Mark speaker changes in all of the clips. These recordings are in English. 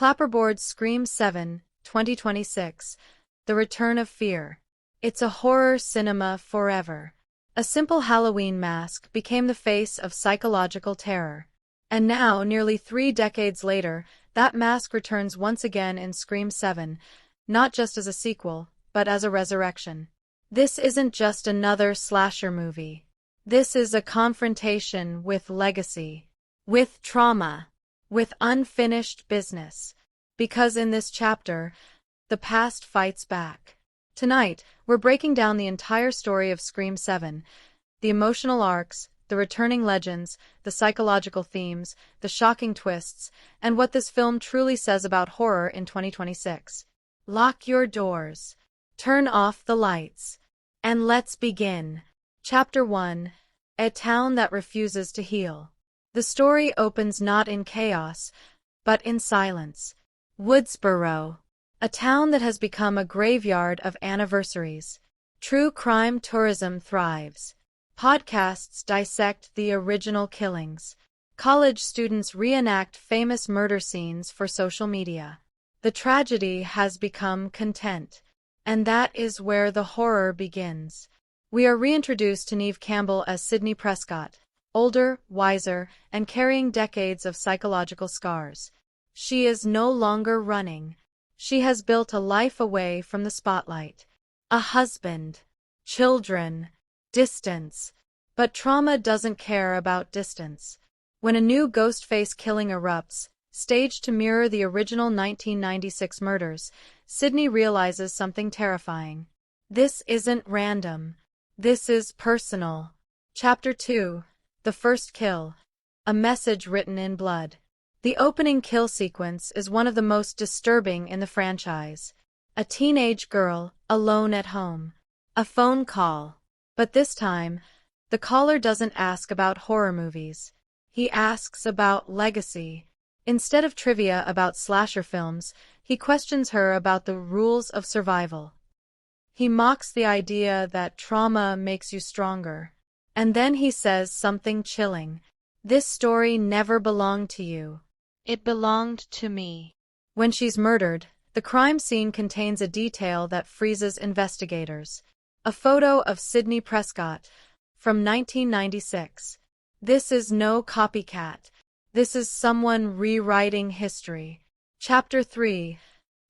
Speaker 1: Clapperboard's Scream 7, 2026. The Return of Fear. It's a horror cinema forever. A simple Halloween mask became the face of psychological terror. And now, nearly 3 decades later, that mask returns once again in Scream 7, not just as a sequel, but as a resurrection. This isn't just another slasher movie. This is a confrontation with legacy, with trauma, with unfinished business. Because in this chapter, the past fights back. Tonight, we're breaking down the entire story of Scream 7, the emotional arcs, the returning legends, the psychological themes, the shocking twists, and what this film truly says about horror in 2026. Lock your doors, turn off the lights, and let's begin. Chapter 1. A Town That Refuses to Heal. The story opens not in chaos, but in silence. Woodsboro, a town that has become a graveyard of anniversaries. True crime tourism thrives. Podcasts dissect the original killings. College students reenact famous murder scenes for social media. The tragedy has become content, and that is where the horror begins. We are reintroduced to Neve Campbell as Sidney Prescott, older, wiser, and carrying decades of psychological scars. She is no longer running. She has built a life away from the spotlight. A husband, children, distance. But trauma doesn't care about distance. When a new Ghostface killing erupts, staged to mirror the original 1996 murders, Sidney realizes something terrifying. This isn't random. This is personal. Chapter 2. The First Kill. A Message Written in Blood. The opening kill sequence is one of the most disturbing in the franchise. A teenage girl, alone at home. A phone call. But this time, the caller doesn't ask about horror movies. He asks about legacy. Instead of trivia about slasher films, he questions her about the rules of survival. He mocks the idea that trauma makes you stronger. And then he says something chilling. This story never belonged to you. It belonged to me. When she's murdered, the crime scene contains a detail that freezes investigators. A photo of Sidney Prescott from 1996. This is no copycat. This is someone rewriting history. Chapter 3.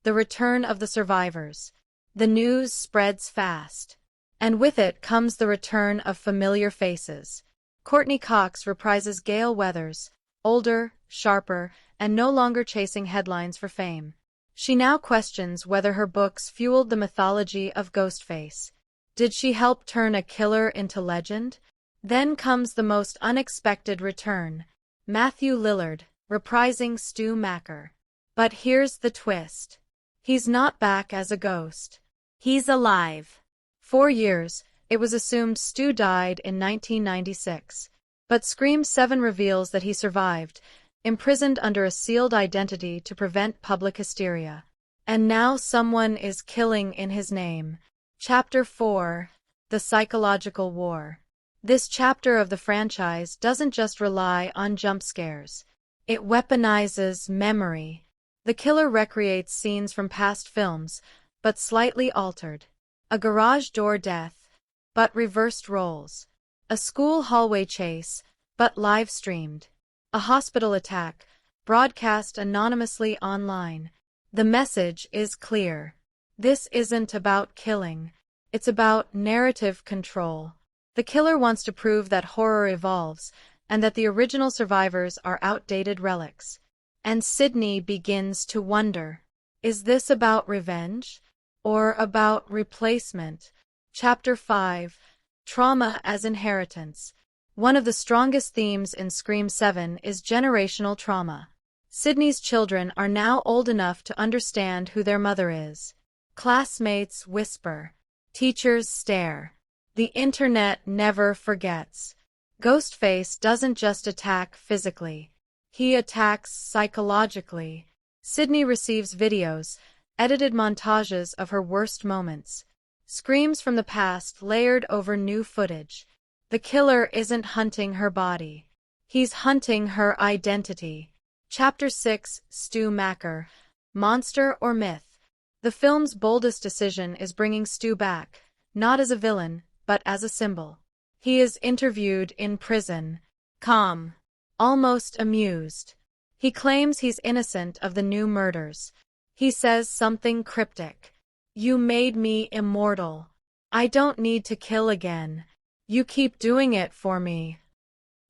Speaker 1: The Return of the Survivors. The news spreads fast. And with it comes the return of familiar faces. Courtney Cox reprises Gale Weathers, older, sharper, and no longer chasing headlines for fame. She now questions whether her books fueled the mythology of Ghostface. Did she help turn a killer into legend? Then comes the most unexpected return. Mathew Lillard, reprising Stu Macker. But here's the twist. He's not back as a ghost. He's alive. 4 years, it was assumed Stu died in 1996. But Scream 7 reveals that he survived, imprisoned under a sealed identity to prevent public hysteria. And now someone is killing in his name. Chapter 4. The Psychological War. This chapter of the franchise doesn't just rely on jump scares. It weaponizes memory. The killer recreates scenes from past films, but slightly altered. A garage door death, but reversed roles. A school hallway chase, but live-streamed. A hospital attack, broadcast anonymously online. The message is clear. This isn't about killing. It's about narrative control. The killer wants to prove that horror evolves, and that the original survivors are outdated relics. And Sidney begins to wonder, is this about revenge? Or about replacement? Chapter 5. Trauma as Inheritance. One of the strongest themes in Scream 7 is generational trauma. Sidney's children are now old enough to understand who their mother is. Classmates whisper. Teachers stare. The internet never forgets. Ghostface doesn't just attack physically. He attacks psychologically. Sidney receives videos, edited montages of her worst moments. Screams from the past layered over new footage. The killer isn't hunting her body. He's hunting her identity. Chapter 6. Stu Macker, monster or myth. The film's boldest decision is bringing Stu back, not as a villain, but as a symbol. He is interviewed in prison, calm, almost amused. He claims he's innocent of the new murders. He says something cryptic. "You made me immortal. I don't need to kill again. You keep doing it for me."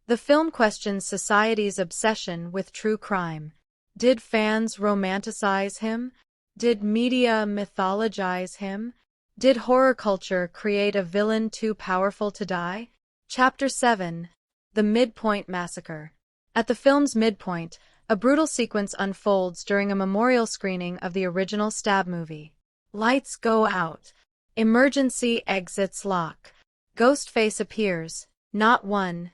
Speaker 1: The film questions society's obsession with true crime. Did fans romanticize him? Did media mythologize him? Did horror culture create a villain too powerful to die? Chapter 7. The Midpoint Massacre. At the film's midpoint, a brutal sequence unfolds during a memorial screening of the original Stab movie. Lights go out. Emergency exits lock. Ghostface appears, not one,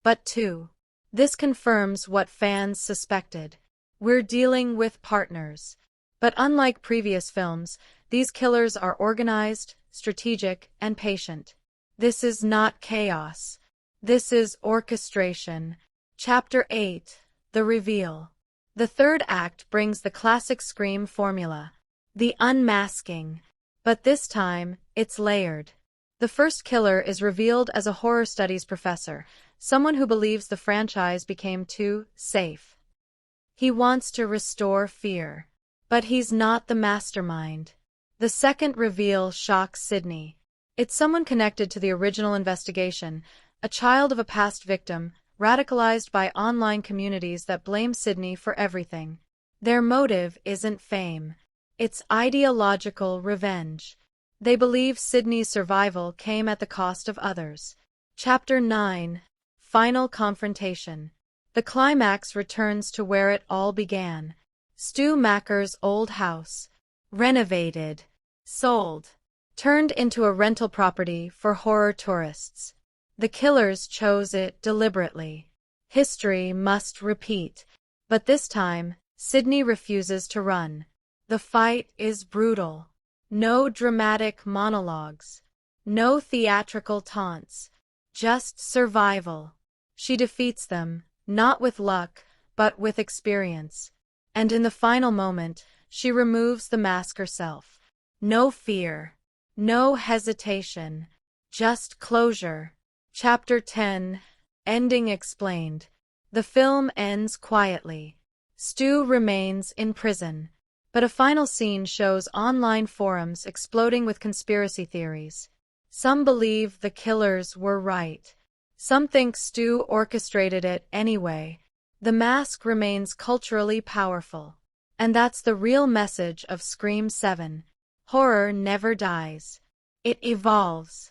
Speaker 1: but two. This confirms what fans suspected. We're dealing with partners. But unlike previous films, these killers are organized, strategic, and patient. This is not chaos. This is orchestration. Chapter 8. The Reveal. The third act brings the classic Scream formula. The unmasking. But this time, it's layered. The first killer is revealed as a horror studies professor, someone who believes the franchise became too safe. He wants to restore fear. But he's not the mastermind. The second reveal shocks Sidney. It's someone connected to the original investigation, a child of a past victim, radicalized by online communities that blame Sidney for everything. Their motive isn't fame. It's ideological revenge. They believe Sidney's survival came at the cost of others. Chapter 9. Final Confrontation. The climax returns to where it all began. Stu Macker's old house. Renovated. Sold. Turned into a rental property for horror tourists. The killers chose it deliberately. History must repeat. But this time, Sidney refuses to run. The fight is brutal. No dramatic monologues. No theatrical taunts. Just survival. She defeats them, not with luck, but with experience. And in the final moment, she removes the mask herself. No fear. No hesitation. Just closure. Chapter 10. Ending explained. The film ends quietly. Stu remains in prison. But a final scene shows online forums exploding with conspiracy theories. Some believe the killers were right. Some think Stu orchestrated it anyway. The mask remains culturally powerful. And that's the real message of Scream 7. Horror never dies. It evolves.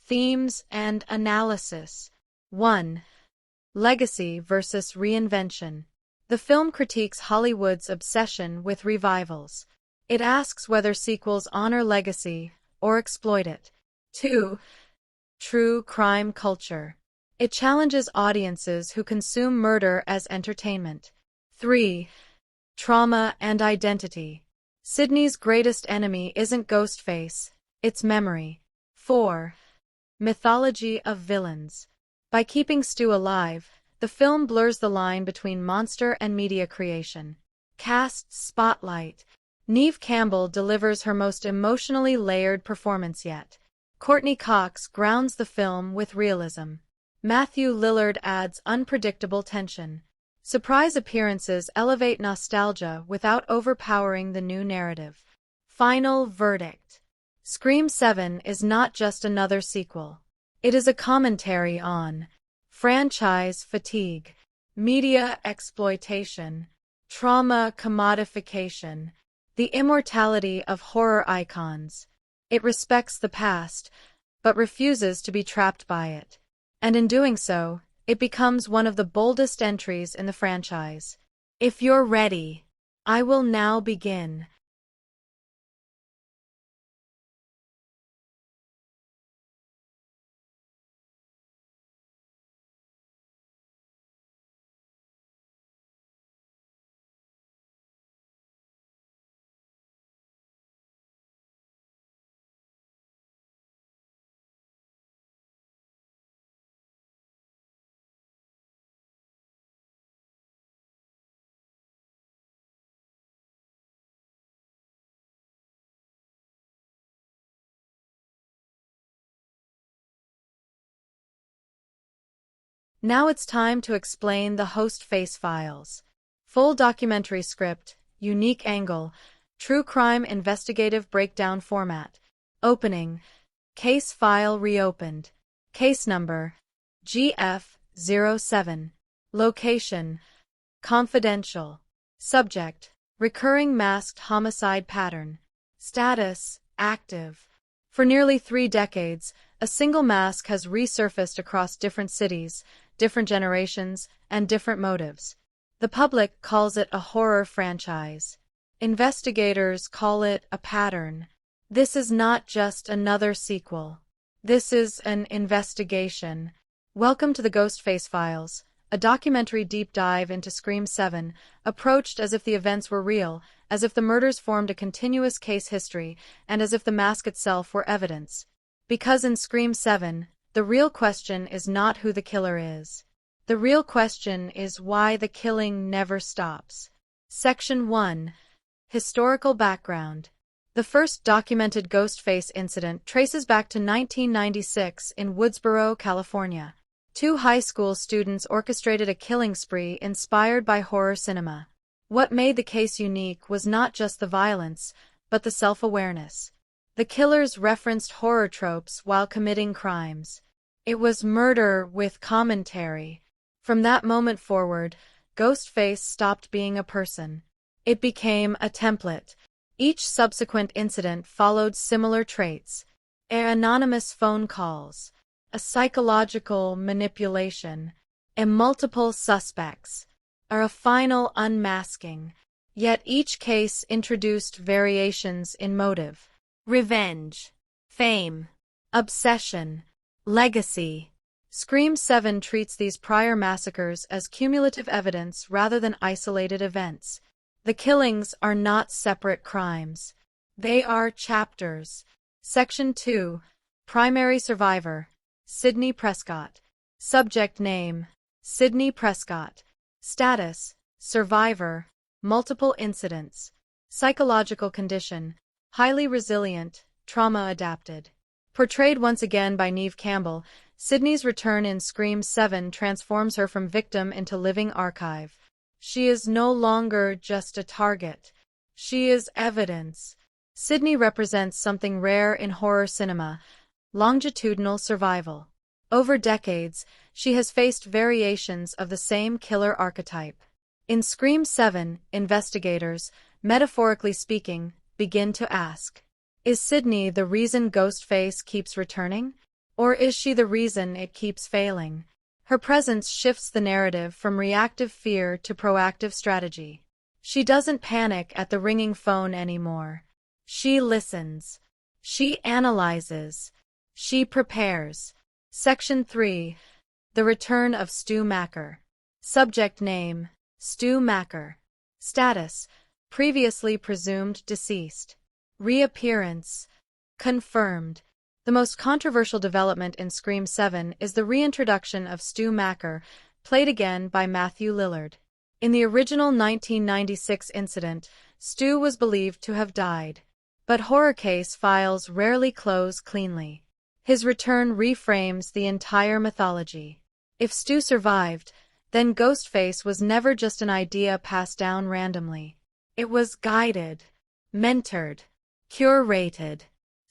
Speaker 1: Themes and analysis. 1. Legacy versus reinvention. The film critiques Hollywood's obsession with revivals. It asks whether sequels honor legacy or exploit it. 2. True crime culture. It challenges audiences who consume murder as entertainment. 3. Trauma and identity. Sidney's greatest enemy isn't Ghostface, it's memory. 4. Mythology of villains. By keeping Stu alive, the film blurs the line between monster and media creation. Cast spotlight. Neve Campbell delivers her most emotionally layered performance yet. Courtney Cox grounds the film with realism. Mathew Lillard adds unpredictable tension. Surprise appearances elevate nostalgia without overpowering the new narrative. Final verdict. Scream 7 is not just another sequel. It is a commentary on franchise fatigue, media exploitation, trauma commodification, the immortality of horror icons. It respects the past, but refuses to be trapped by it. And in doing so, it becomes one of the boldest entries in the franchise. If you're ready, I will now begin. Now it's time to explain the Ghostface files. Full documentary script, unique angle, true crime investigative breakdown format. Opening. Case file reopened. Case number GF07. Location confidential. Subject recurring masked homicide pattern. Status active. For nearly 3 decades, a single mask has resurfaced across different cities, different generations, and different motives. The public calls it a horror franchise. Investigators call it a pattern. This is not just another sequel. This is an investigation. Welcome to the Ghostface Files, a documentary deep dive into Scream 7, approached as if the events were real, as if the murders formed a continuous case history, and as if the mask itself were evidence. Because in Scream 7, the real question is not who the killer is. The real question is why the killing never stops. Section 1. Historical background. The first documented Ghostface incident traces back to 1996 in Woodsboro, California. 2 high school students orchestrated a killing spree inspired by horror cinema. What made the case unique was not just the violence, but the self-awareness. The killers referenced horror tropes while committing crimes. It was murder with commentary. From that moment forward, Ghostface stopped being a person. It became a template. Each subsequent incident followed similar traits: anonymous phone calls, a psychological manipulation, and multiple suspects, or a final unmasking. Yet each case introduced variations in motive: revenge, fame, obsession, legacy. Scream 7 treats these prior massacres as cumulative evidence rather than isolated events. The killings are not separate crimes. They are chapters. Section 2. Primary survivor. Sidney Prescott. Subject name: Sidney Prescott. Status: survivor. Multiple incidents. Psychological condition: highly resilient, trauma-adapted. Portrayed once again by Neve Campbell, Sidney's return in Scream 7 transforms her from victim into living archive. She is no longer just a target. She is evidence. Sidney represents something rare in horror cinema: longitudinal survival. Over decades, she has faced variations of the same killer archetype. In Scream 7, investigators, metaphorically speaking, begin to ask: is Sidney the reason Ghostface keeps returning? Or is she the reason it keeps failing? Her presence shifts the narrative from reactive fear to proactive strategy. She doesn't panic at the ringing phone anymore. She listens. She analyzes. She prepares. Section 3. The return of Stu Macker. Subject name: Stu Macker. Status: previously presumed deceased. Reappearance: confirmed. The most controversial development in Scream 7 is the reintroduction of Stu Macker, played again by Mathew Lillard. In the original 1996 incident, Stu was believed to have died. But horror case files rarely close cleanly. His return reframes the entire mythology. If Stu survived, then Ghostface was never just an idea passed down randomly. It was guided, mentored, curated.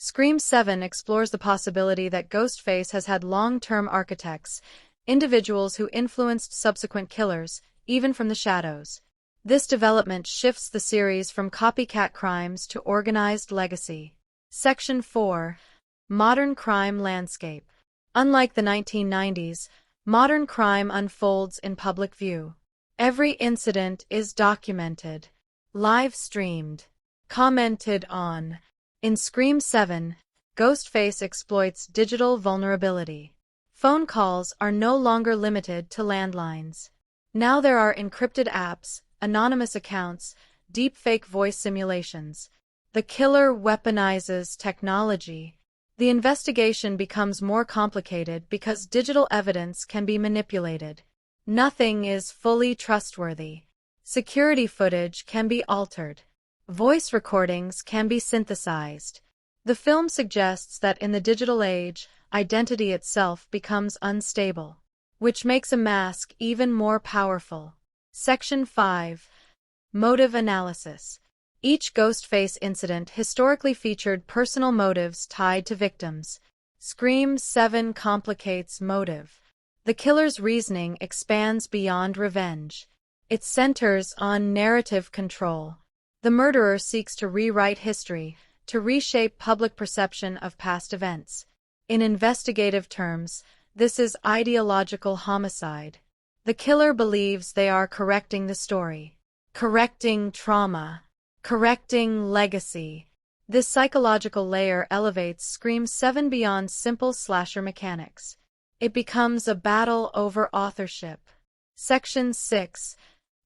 Speaker 1: Scream 7 explores the possibility that Ghostface has had long-term architects, individuals who influenced subsequent killers, even from the shadows. This development shifts the series from copycat crimes to organized legacy. Section 4. Modern crime landscape. Unlike the 1990s, modern crime unfolds in public view. Every incident is documented, live-streamed, commented on. In Scream 7, Ghostface exploits digital vulnerability. Phone calls are no longer limited to landlines. Now there are encrypted apps, anonymous accounts, deepfake voice simulations. The killer weaponizes technology. The investigation becomes more complicated because digital evidence can be manipulated. Nothing is fully trustworthy. Security footage can be altered. Voice recordings can be synthesized. The film suggests that in the digital age, identity itself becomes unstable. which makes a mask even more powerful. Section 5. Motive analysis. Each Ghostface incident historically featured personal motives tied to victims. Scream 7 complicates motive. The killer's reasoning expands beyond revenge. It centers on narrative control. The murderer seeks to rewrite history, to reshape public perception of past events. In investigative terms, this is ideological homicide. The killer believes they are correcting the story, correcting trauma, correcting legacy. This psychological layer elevates Scream 7 beyond simple slasher mechanics. It becomes a battle over authorship. Section 6.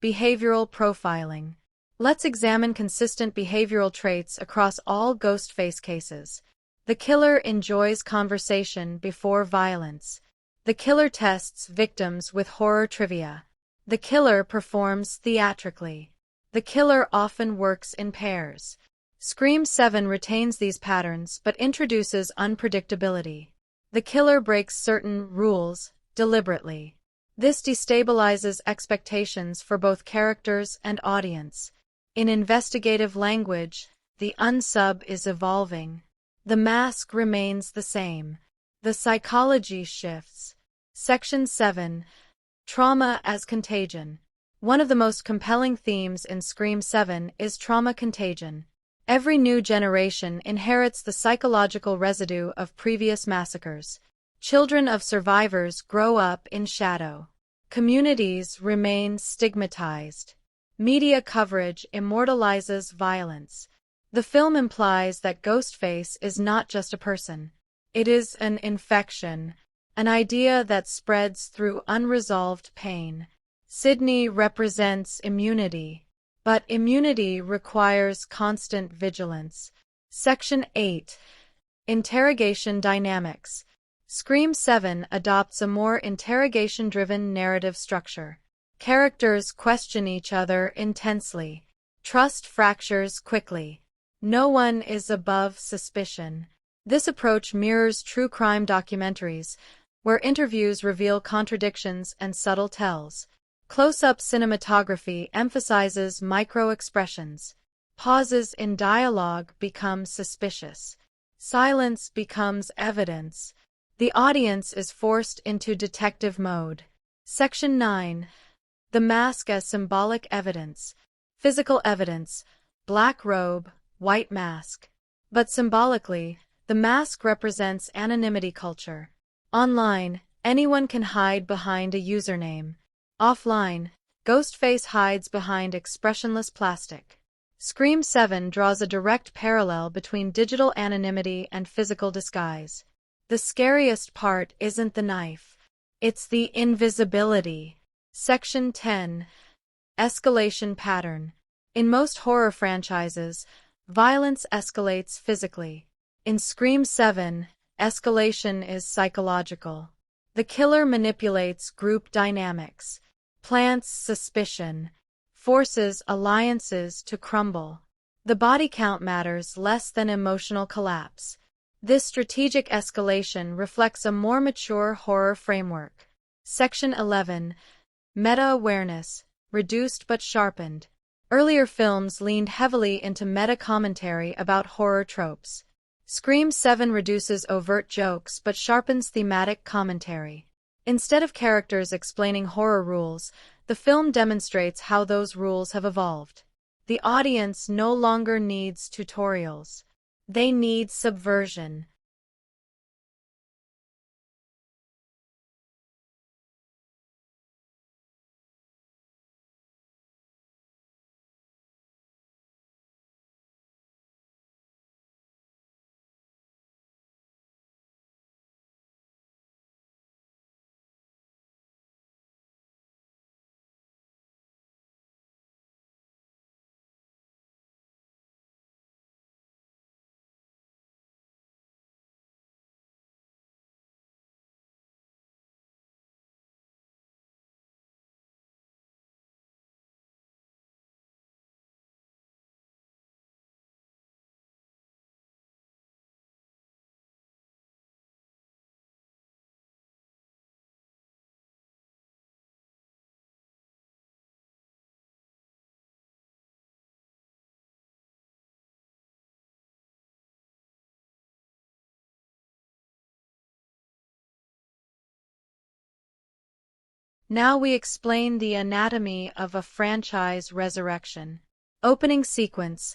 Speaker 1: Behavioral profiling. Let's examine consistent behavioral traits across all Ghostface cases. The killer enjoys conversation before violence. The killer tests victims with horror trivia. The killer performs theatrically. The killer often works in pairs. Scream 7 retains these patterns but introduces unpredictability. The killer breaks certain rules deliberately. This destabilizes expectations for both characters and audience. In investigative language, the unsub is evolving. The mask remains the same. The psychology shifts. Section 7. Trauma as contagion. One of the most compelling themes in Scream 7 is trauma contagion. Every new generation inherits the psychological residue of previous massacres. Children of survivors grow up in shadow. Communities remain stigmatized. Media coverage immortalizes violence. The film implies that Ghostface is not just a person. It is an infection, an idea that spreads through unresolved pain. Sidney represents immunity, but immunity requires constant vigilance. Section 8. Interrogation dynamics. Scream 7 adopts a more interrogation-driven narrative structure. Characters question each other intensely. Trust fractures quickly. No one is above suspicion. This approach mirrors true crime documentaries, where interviews reveal contradictions and subtle tells. Close-up cinematography emphasizes micro-expressions. Pauses in dialogue become suspicious. Silence becomes evidence. The audience is forced into detective mode. Section 9. The mask as symbolic evidence. Physical evidence. Black robe, white mask. But symbolically, the mask represents anonymity culture. Online, anyone can hide behind a username. Offline, Ghostface hides behind expressionless plastic. Scream 7 draws a direct parallel between digital anonymity and physical disguise. The scariest part isn't the knife. It's the invisibility. Section 10. Escalation pattern. In most horror franchises, violence escalates physically. In Scream 7, escalation is psychological. The killer manipulates group dynamics, plants suspicion, forces alliances to crumble. The body count matters less than emotional collapse. This strategic escalation reflects a more mature horror framework. Section 11. Meta-awareness, reduced but sharpened. Earlier films leaned heavily into meta-commentary about horror tropes. Scream 7 reduces overt jokes but sharpens thematic commentary. Instead of characters explaining horror rules, the film demonstrates how those rules have evolved. The audience no longer needs tutorials. They need subversion. Now we explain the anatomy of a franchise resurrection. Opening sequence: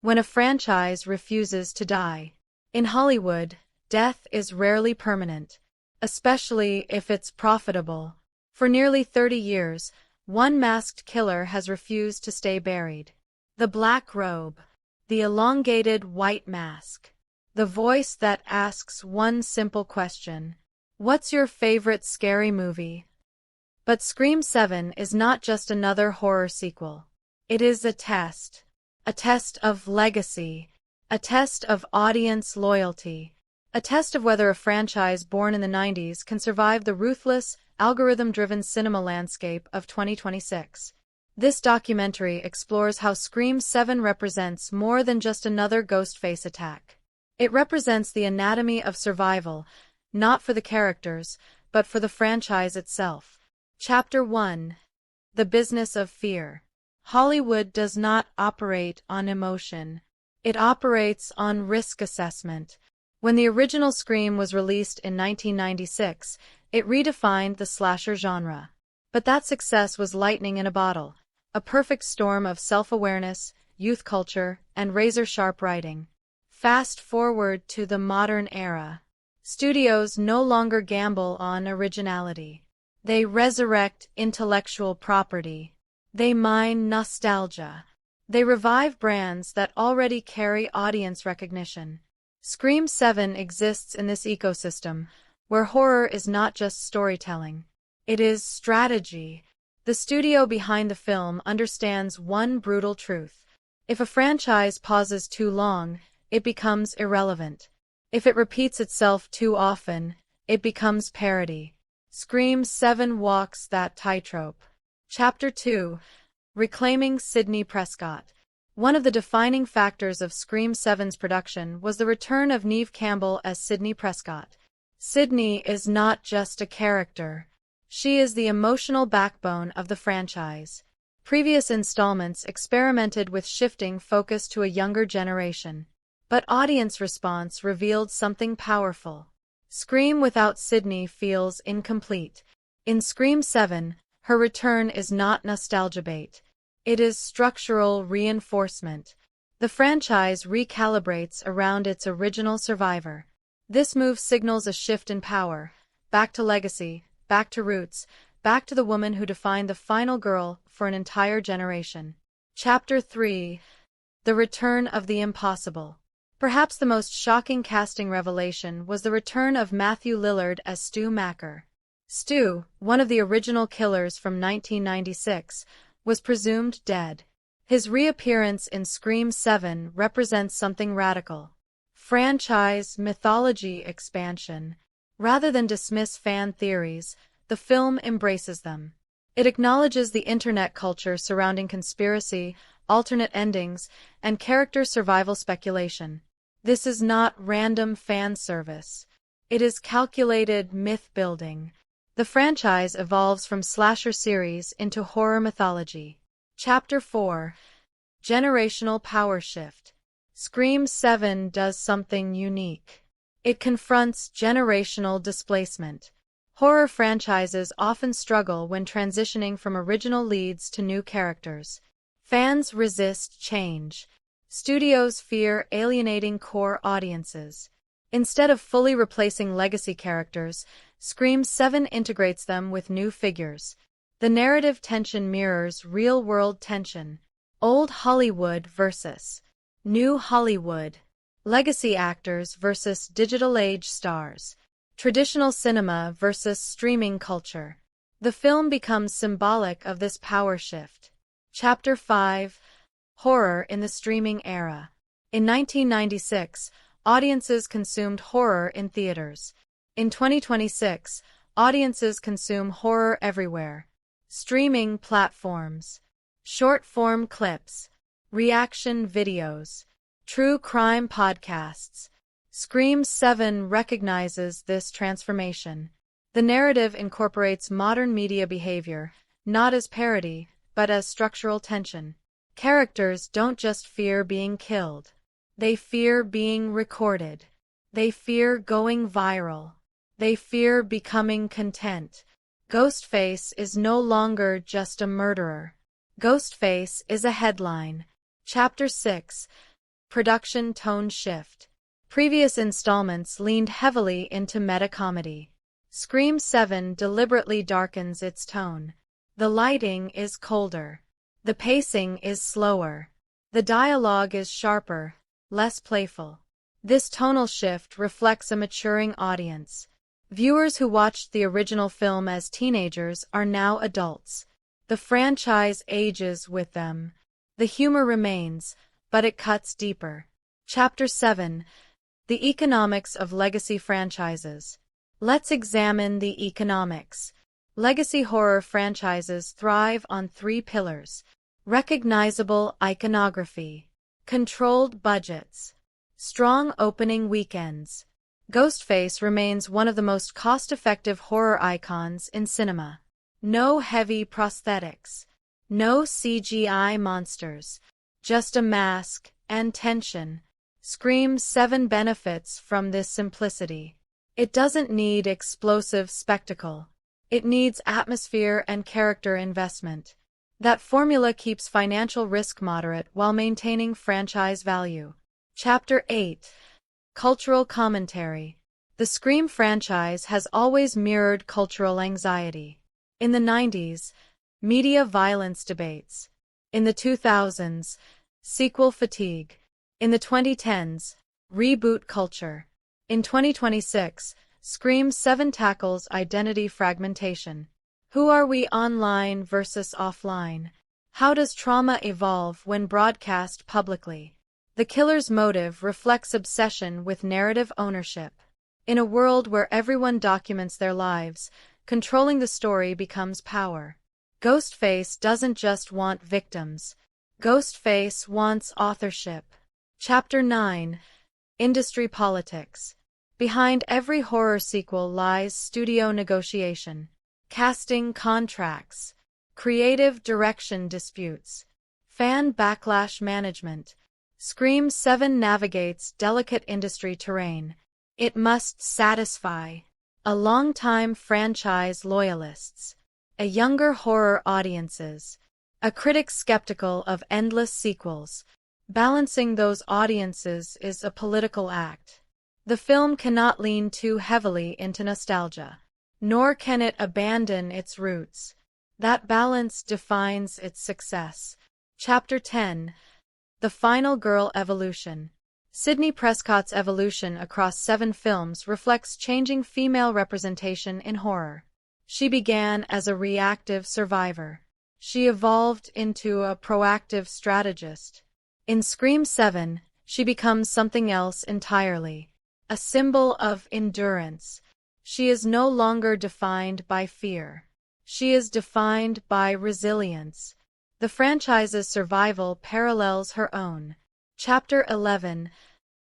Speaker 1: when a franchise refuses to die. In Hollywood, death is rarely permanent, especially if it's profitable. For nearly 30 years, one masked killer has refused to stay buried. The black robe, the elongated white mask, the voice that asks one simple question: what's your favorite scary movie? But Scream 7 is not just another horror sequel. It is a test of legacy, a test of audience loyalty, a test of whether a franchise born in the 90s can survive the ruthless, algorithm-driven cinema landscape of 2026. This documentary explores how Scream 7 represents more than just another Ghostface attack. It represents the anatomy of survival, not for the characters, but for the franchise itself. Chapter 1: The Business of Fear. Hollywood does not operate on emotion. It operates on risk assessment. When the original Scream was released in 1996, it redefined the slasher genre. But that success was lightning in a bottle, a perfect storm of self-awareness, youth culture, and razor-sharp writing. Fast forward to the modern era. Studios no longer gamble on originality. They resurrect intellectual property. They mine nostalgia. They revive brands that already carry audience recognition. Scream 7 exists in this ecosystem, where horror is not just storytelling. It is strategy. The studio behind the film understands one brutal truth: if a franchise pauses too long, it becomes irrelevant. If it repeats itself too often, it becomes parody. Scream 7 walks that tightrope. Chapter 2: Reclaiming Sidney Prescott. One of the defining factors of Scream 7's production was the return of Neve Campbell as Sidney Prescott. Sidney is not just a character. She is the emotional backbone of the franchise. Previous installments experimented with shifting focus to a younger generation, but audience response revealed something powerful. Scream without Sidney feels incomplete. In Scream 7, her return is not nostalgia bait. It is structural reinforcement. The franchise recalibrates around its original survivor. This move signals a shift in power, back to legacy, back to roots, back to the woman who defined the final girl for an entire generation. Chapter 3: The Return of the Impossible. Perhaps the most shocking casting revelation was the return of Mathew Lillard as Stu Macker. Stu, one of the original killers from 1996, was presumed dead. His reappearance in Scream 7 represents something radical: franchise mythology expansion. Rather than dismiss fan theories, the film embraces them. It acknowledges the internet culture surrounding conspiracy, alternate endings, and character survival speculation. This is not random fan service. It is calculated myth-building. The franchise evolves from slasher series into horror mythology. Chapter 4: Generational Power Shift. Scream 7 does something unique. It confronts generational displacement. Horror franchises often struggle when transitioning from original leads to new characters. Fans resist change. Studios fear alienating core audiences. Instead of fully replacing legacy characters, Scream 7 integrates them with new figures. The narrative tension mirrors real-world tension. Old Hollywood versus New Hollywood. Legacy actors versus digital age stars. Traditional cinema versus streaming culture. The film becomes symbolic of this power shift. Chapter 5: Horror in the Streaming Era. In 1996, audiences consumed horror in theaters. In 2026, audiences consume horror everywhere. Streaming platforms, short-form clips, reaction videos, true crime podcasts. Scream 7 recognizes this transformation. The narrative incorporates modern media behavior, not as parody, but as structural tension. Characters don't just fear being killed. They fear being recorded. They fear going viral. They fear becoming content. Ghostface is no longer just a murderer. Ghostface is a headline. Chapter 6. Production Tone Shift. Previous installments leaned heavily into meta-comedy. Scream 7 deliberately darkens its tone. The lighting is colder. The pacing is slower. The dialogue is sharper, less playful. This tonal shift reflects a maturing audience. Viewers who watched the original film as teenagers are now adults. The franchise ages with them. The humor remains, but it cuts deeper. Chapter 7. The Economics of Legacy Franchises. Let's examine the economics. Legacy horror franchises thrive on three pillars: recognizable iconography, controlled budgets, strong opening weekends. Ghostface remains one of the most cost-effective horror icons in cinema. No heavy prosthetics, no CGI monsters, just a mask and tension. Scream 7 benefits from this simplicity. It doesn't need explosive spectacle. It needs atmosphere and character investment. That formula keeps financial risk moderate while maintaining franchise value. Chapter 8. Cultural Commentary. The Scream franchise has always mirrored cultural anxiety. In the 90s, media violence debates. In the 2000s, sequel fatigue. In the 2010s, reboot culture. In 2026, Scream 7 tackles identity fragmentation. Who are we online versus offline? How does trauma evolve when broadcast publicly? The killer's motive reflects obsession with narrative ownership. In a world where everyone documents their lives, controlling the story becomes power. Ghostface doesn't just want victims. Ghostface wants authorship. Chapter 9. Industry Politics. Behind every horror sequel lies studio negotiation, casting contracts, creative direction disputes, fan backlash management. Scream 7 navigates delicate industry terrain. It must satisfy a longtime franchise loyalists, a younger horror audiences, a critic skeptical of endless sequels. Balancing those audiences is a political act. The film cannot lean too heavily into nostalgia, nor can it abandon its roots. That balance defines its success. Chapter 10. The Final Girl Evolution. Sidney Prescott's evolution across 7 films reflects changing female representation in horror. She began as a reactive survivor. She evolved into a proactive strategist. In Scream 7, she becomes something else entirely. A symbol of endurance. She is no longer defined by fear. She is defined by resilience. The franchise's survival parallels her own. Chapter 11.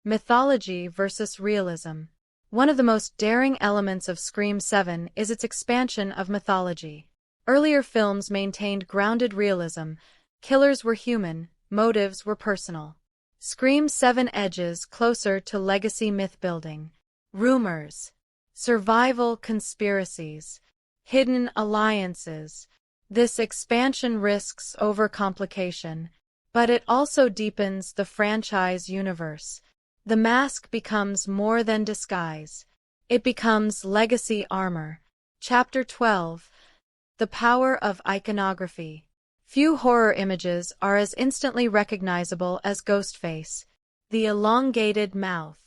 Speaker 1: Mythology versus Realism. One of the most daring elements of Scream 7 is its expansion of mythology. Earlier films maintained grounded realism. Killers were human, motives were personal. Scream 7 edges closer to legacy myth-building. Rumors, survival conspiracies, hidden alliances. This expansion risks overcomplication, but it also deepens the franchise universe. The mask becomes more than disguise. It becomes legacy armor. Chapter 12. The Power of Iconography. Few horror images are as instantly recognizable as Ghostface. The elongated mouth,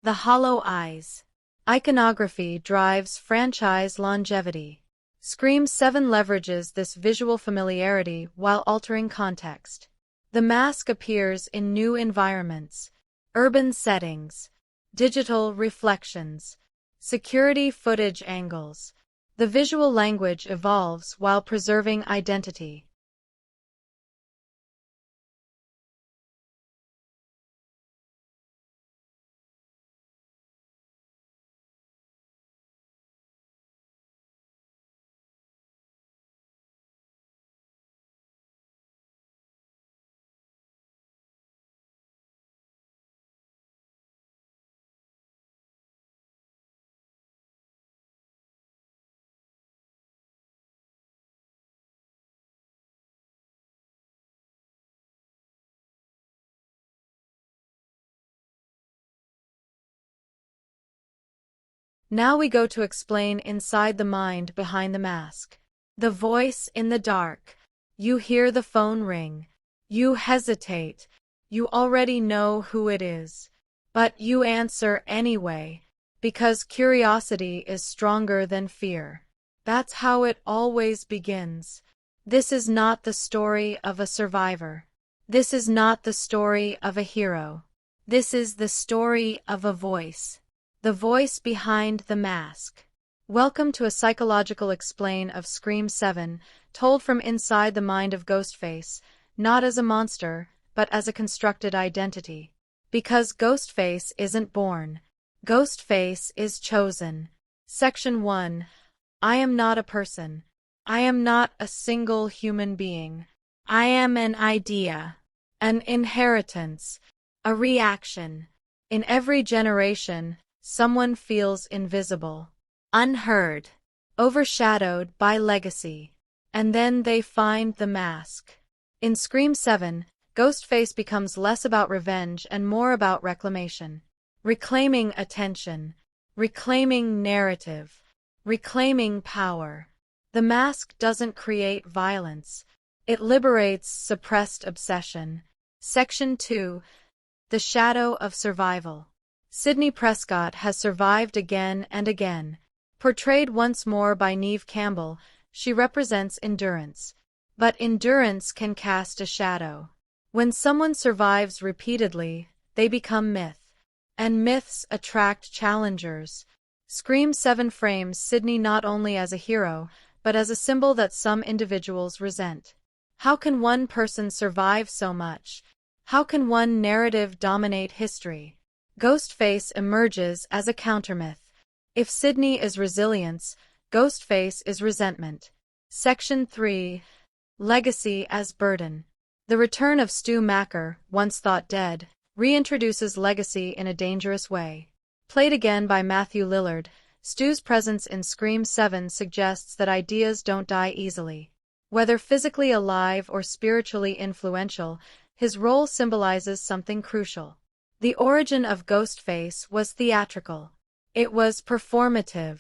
Speaker 1: the hollow eyes. Iconography drives franchise longevity. Scream 7 leverages this visual familiarity while altering context. The mask appears in new environments, urban settings, digital reflections, security footage angles. The visual language evolves while preserving identity. Now we go to explain inside the mind behind the mask. The voice in the dark. You hear the phone ring. You hesitate. You already know who it is. But you answer anyway, because curiosity is stronger than fear. That's how it always begins. This is not the story of a survivor. This is not the story of a hero. This is the story of a voice. The voice behind the mask. Welcome to a psychological explain of Scream 7, told from inside the mind of Ghostface, not as a monster, but as a constructed identity. Because Ghostface isn't born. Ghostface is chosen. Section 1. I am not a person. I am not a single human being. I am an idea. An inheritance. A reaction. In every generation, someone feels invisible. Unheard. Overshadowed by legacy. And then they find the mask. In Scream 7, Ghostface becomes less about revenge and more about reclamation. Reclaiming attention. Reclaiming narrative. Reclaiming power. The mask doesn't create violence. It liberates suppressed obsession. Section 2. The Shadow of Survival. Sidney Prescott has survived again and again. Portrayed once more by Neve Campbell, she represents endurance. But endurance can cast a shadow. When someone survives repeatedly, they become myth. And myths attract challengers. Scream 7 frames Sidney not only as a hero, but as a symbol that some individuals resent. How can one person survive so much? How can one narrative dominate history? Ghostface emerges as a countermyth. If Sidney is resilience, Ghostface is resentment. Section 3. Legacy as burden. The return of Stu Macker, once thought dead, reintroduces legacy in a dangerous way. Played again by Mathew Lillard, Stu's presence in Scream 7 suggests that ideas don't die easily. Whether physically alive or spiritually influential, his role symbolizes something crucial. The origin of Ghostface was theatrical. It was performative.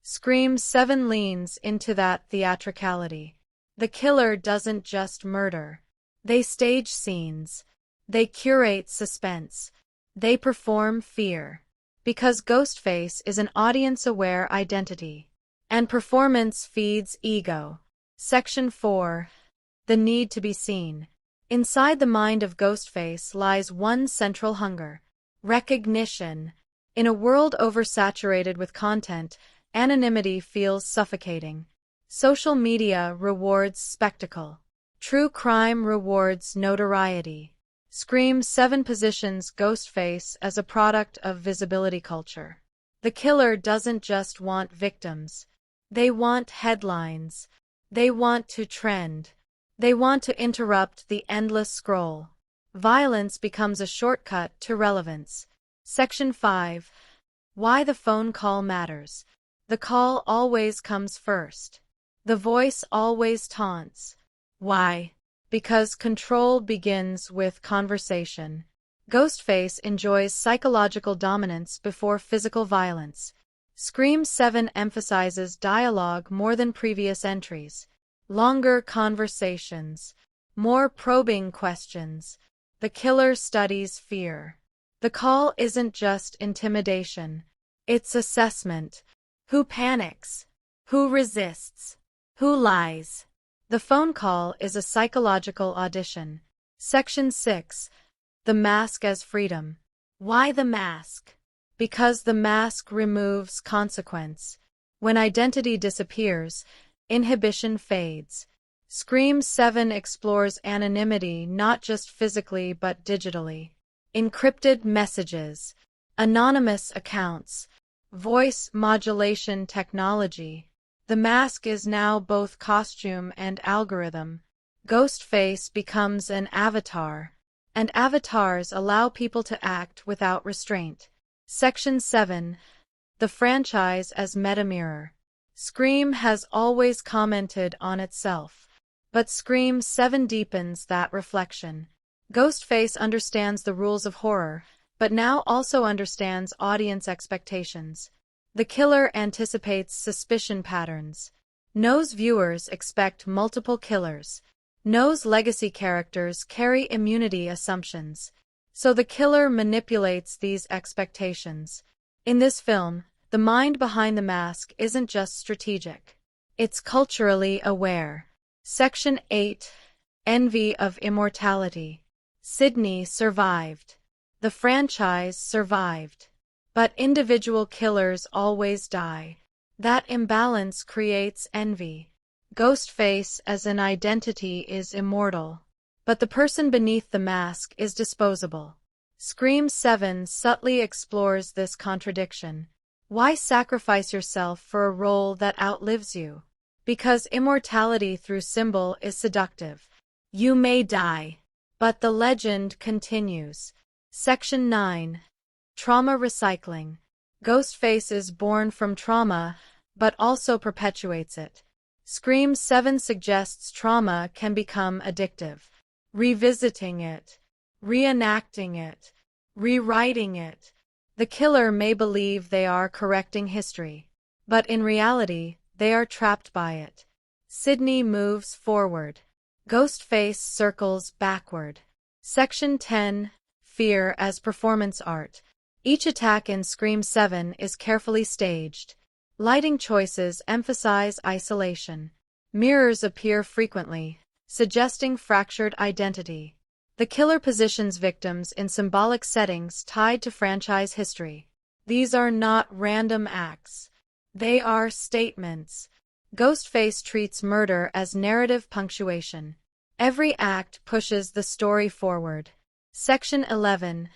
Speaker 1: Scream 7 leans into that theatricality. The killer doesn't just murder. They stage scenes. They curate suspense. They perform fear. Because Ghostface is an audience-aware identity. And performance feeds ego. Section 4. The need to be seen. Inside the mind of Ghostface lies one central hunger. Recognition. In a world oversaturated with content, anonymity feels suffocating. Social media rewards spectacle. True crime rewards notoriety. Scream 7 positions Ghostface as a product of visibility culture. The killer doesn't just want victims. They want headlines. They want to trend. They want to interrupt the endless scroll. Violence becomes a shortcut to relevance. Section 5. Why the phone call matters. The call always comes first. The voice always taunts. Why? Because control begins with conversation. Ghostface enjoys psychological dominance before physical violence. Scream 7 emphasizes dialogue more than previous entries. Longer conversations. More probing questions. The killer studies fear. The call isn't just intimidation. It's assessment. Who panics? Who resists? Who lies? The phone call is a psychological audition. Section 6. The mask as freedom. Why the mask? Because the mask removes consequence. When identity disappears, inhibition fades. Scream 7 explores anonymity not just physically but digitally. Encrypted messages, anonymous accounts, voice modulation technology. The mask is now both costume and algorithm. Ghostface becomes an avatar, and avatars allow people to act without restraint. Section 7. The franchise as metamirror. Scream has always commented on itself, but Scream 7 deepens that reflection. Ghostface understands the rules of horror, but now also understands audience expectations. The killer anticipates suspicion patterns. Knows viewers expect multiple killers. Knows legacy characters carry immunity assumptions. So the killer manipulates these expectations. In this film, the mind behind the mask isn't just strategic. It's culturally aware. Section 8. Envy of immortality. Sidney survived. The franchise survived. But individual killers always die. That imbalance creates envy. Ghostface as an identity is immortal. But the person beneath the mask is disposable. Scream 7 subtly explores this contradiction. Why sacrifice yourself for a role that outlives you? Because immortality through symbol is seductive. You may die, but the legend continues. Section 9. Trauma recycling. Ghostface is born from trauma, but also perpetuates it. Scream 7 suggests trauma can become addictive. Revisiting it, reenacting it, rewriting it. The killer may believe they are correcting history, but in reality, they are trapped by it. Sidney moves forward. Ghostface circles backward. Section 10. Fear as performance art. Each attack in Scream 7 is carefully staged. Lighting choices emphasize isolation. Mirrors appear frequently, suggesting fractured identity. The killer positions victims in symbolic settings tied to franchise history. These are not random acts. They are statements. Ghostface treats murder as narrative punctuation. Every act pushes the story forward. Section 11.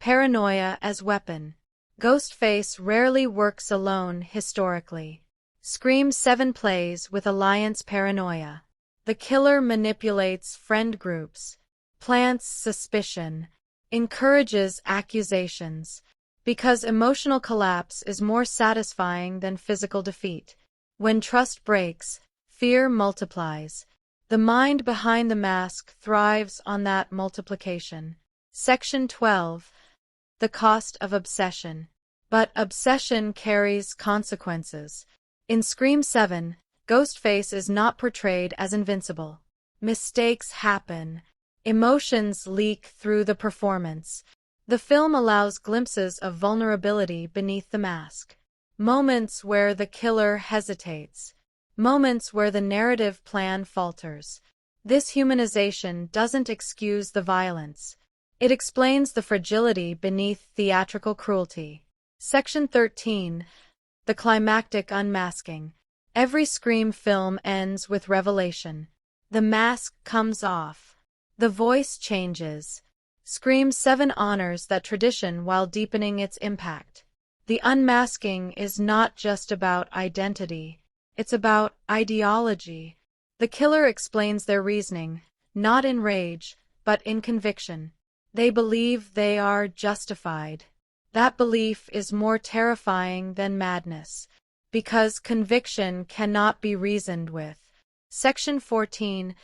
Speaker 1: Paranoia as weapon. Ghostface rarely works alone historically. Scream 7 plays with alliance paranoia. The killer manipulates friend groups, plants suspicion, encourages accusations, because emotional collapse is more satisfying than physical defeat. When trust breaks, fear multiplies. The mind behind the mask thrives on that multiplication. Section 12. The cost of obsession. But obsession carries consequences. In Scream 7, Ghostface is not portrayed as invincible. Mistakes happen. Emotions leak through the performance. The film allows glimpses of vulnerability beneath the mask. Moments where the killer hesitates. Moments where the narrative plan falters. This humanization doesn't excuse the violence. It explains the fragility beneath theatrical cruelty. Section 13. The climactic unmasking. Every Scream film ends with revelation. The mask comes off. The voice changes. Scream 7 honors that tradition while deepening its impact. The unmasking is not just about identity. It's about ideology. The killer explains their reasoning, not in rage, but in conviction. They believe they are justified. That belief is more terrifying than madness, because conviction cannot be reasoned with. Section 14.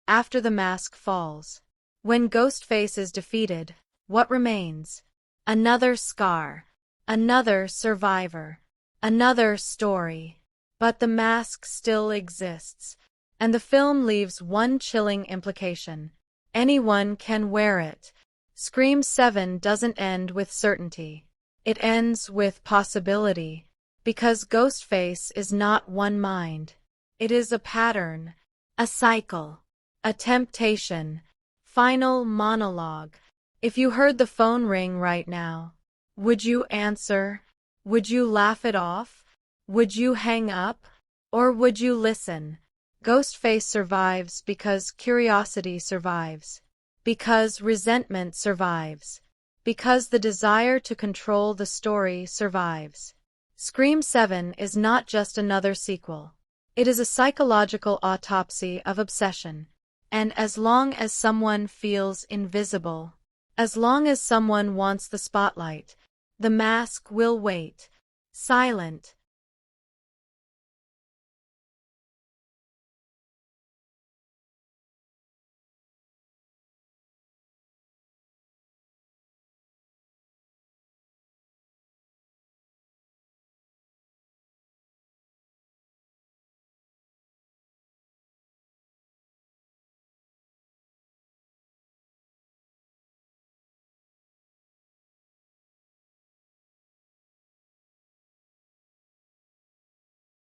Speaker 1: After the mask falls. When Ghostface is defeated, what remains? Another scar. Another survivor. Another story. But the mask still exists, and the film leaves one chilling implication. Anyone can wear it. Scream 7 doesn't end with certainty. It ends with possibility, because Ghostface is not one mind. It is a pattern, a cycle, a temptation. Final monologue. If you heard the phone ring right now, would you answer? Would you laugh it off? Would you hang up? Or would you listen? Ghostface survives because curiosity survives. Because resentment survives. Because the desire to control the story survives. Scream 7 is not just another sequel. It is a psychological autopsy of obsession. And as long as someone feels invisible, as long as someone wants the spotlight, the mask will wait, silent,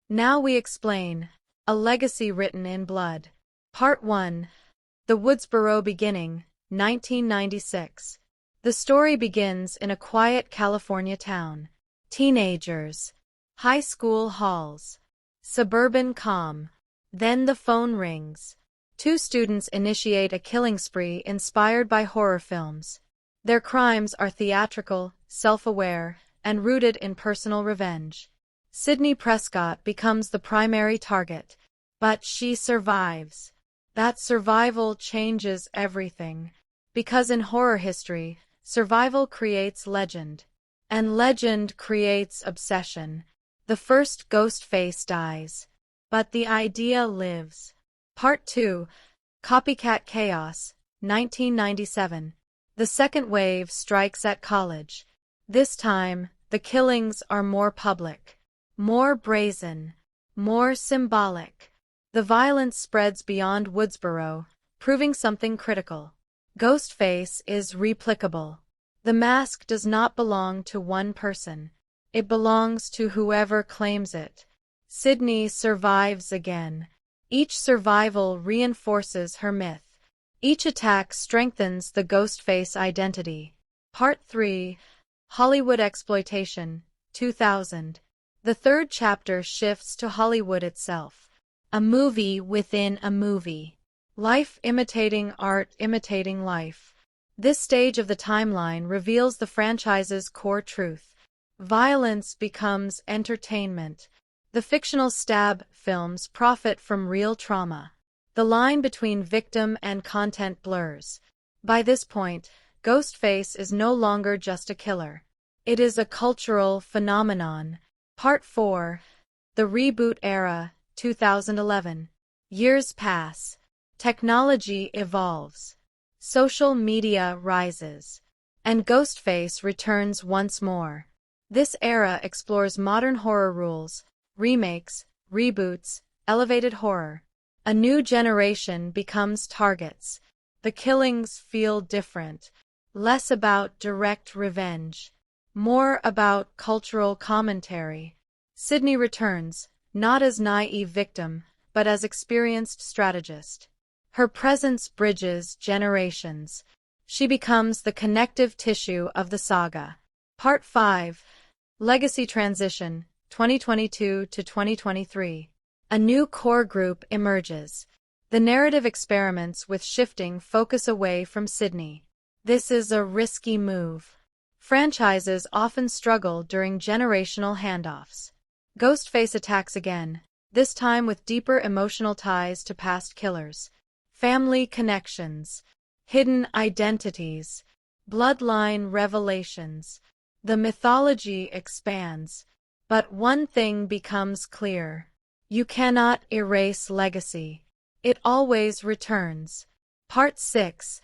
Speaker 1: Now we explain. A legacy written in blood. Part 1. The Woodsboro beginning, 1996. The story begins in a quiet California town. Teenagers. High school halls. Suburban calm. Then the phone rings. Two students initiate a killing spree inspired by horror films. Their crimes are theatrical, self-aware, and rooted in personal revenge. Sidney Prescott becomes the primary target, but she survives. That survival changes everything, because in horror history, survival creates legend, and legend creates obsession. The first Ghostface dies, but the idea lives. Part 2. Copycat Chaos, 1997. The second wave strikes at college. This time, the killings are more public. More brazen, more symbolic. The violence spreads beyond Woodsboro, proving something critical. Ghostface is replicable. The mask does not belong to one person. It belongs to whoever claims it. Sidney survives again. Each survival reinforces her myth. Each attack strengthens the Ghostface identity. Part 3. Hollywood Exploitation, 2000. The third chapter shifts to Hollywood itself. A movie within a movie. Life imitating art imitating life. This stage of the timeline reveals the franchise's core truth. Violence becomes entertainment. The fictional stab films profit from real trauma. The line between victim and content blurs. By this point, Ghostface is no longer just a killer. It is a cultural phenomenon. Part 4. The Reboot Era, 2011. Years pass. Technology evolves. Social media rises. And Ghostface returns once more. This era explores modern horror rules, remakes, reboots, elevated horror. A new generation becomes targets. The killings feel different. Less about direct revenge. More about cultural commentary. Sidney returns, not as naive victim, but as experienced strategist. Her presence bridges generations. She becomes the connective tissue of the saga. Part 5. Legacy Transition, 2022 to 2023. A new core group emerges. The narrative experiments with shifting focus away from Sidney. This is a risky move. Franchises often struggle during generational handoffs. Ghostface attacks again, this time with deeper emotional ties to past killers. Family connections, hidden identities, bloodline revelations. The mythology expands, but one thing becomes clear. You cannot erase legacy. It always returns. Part 6.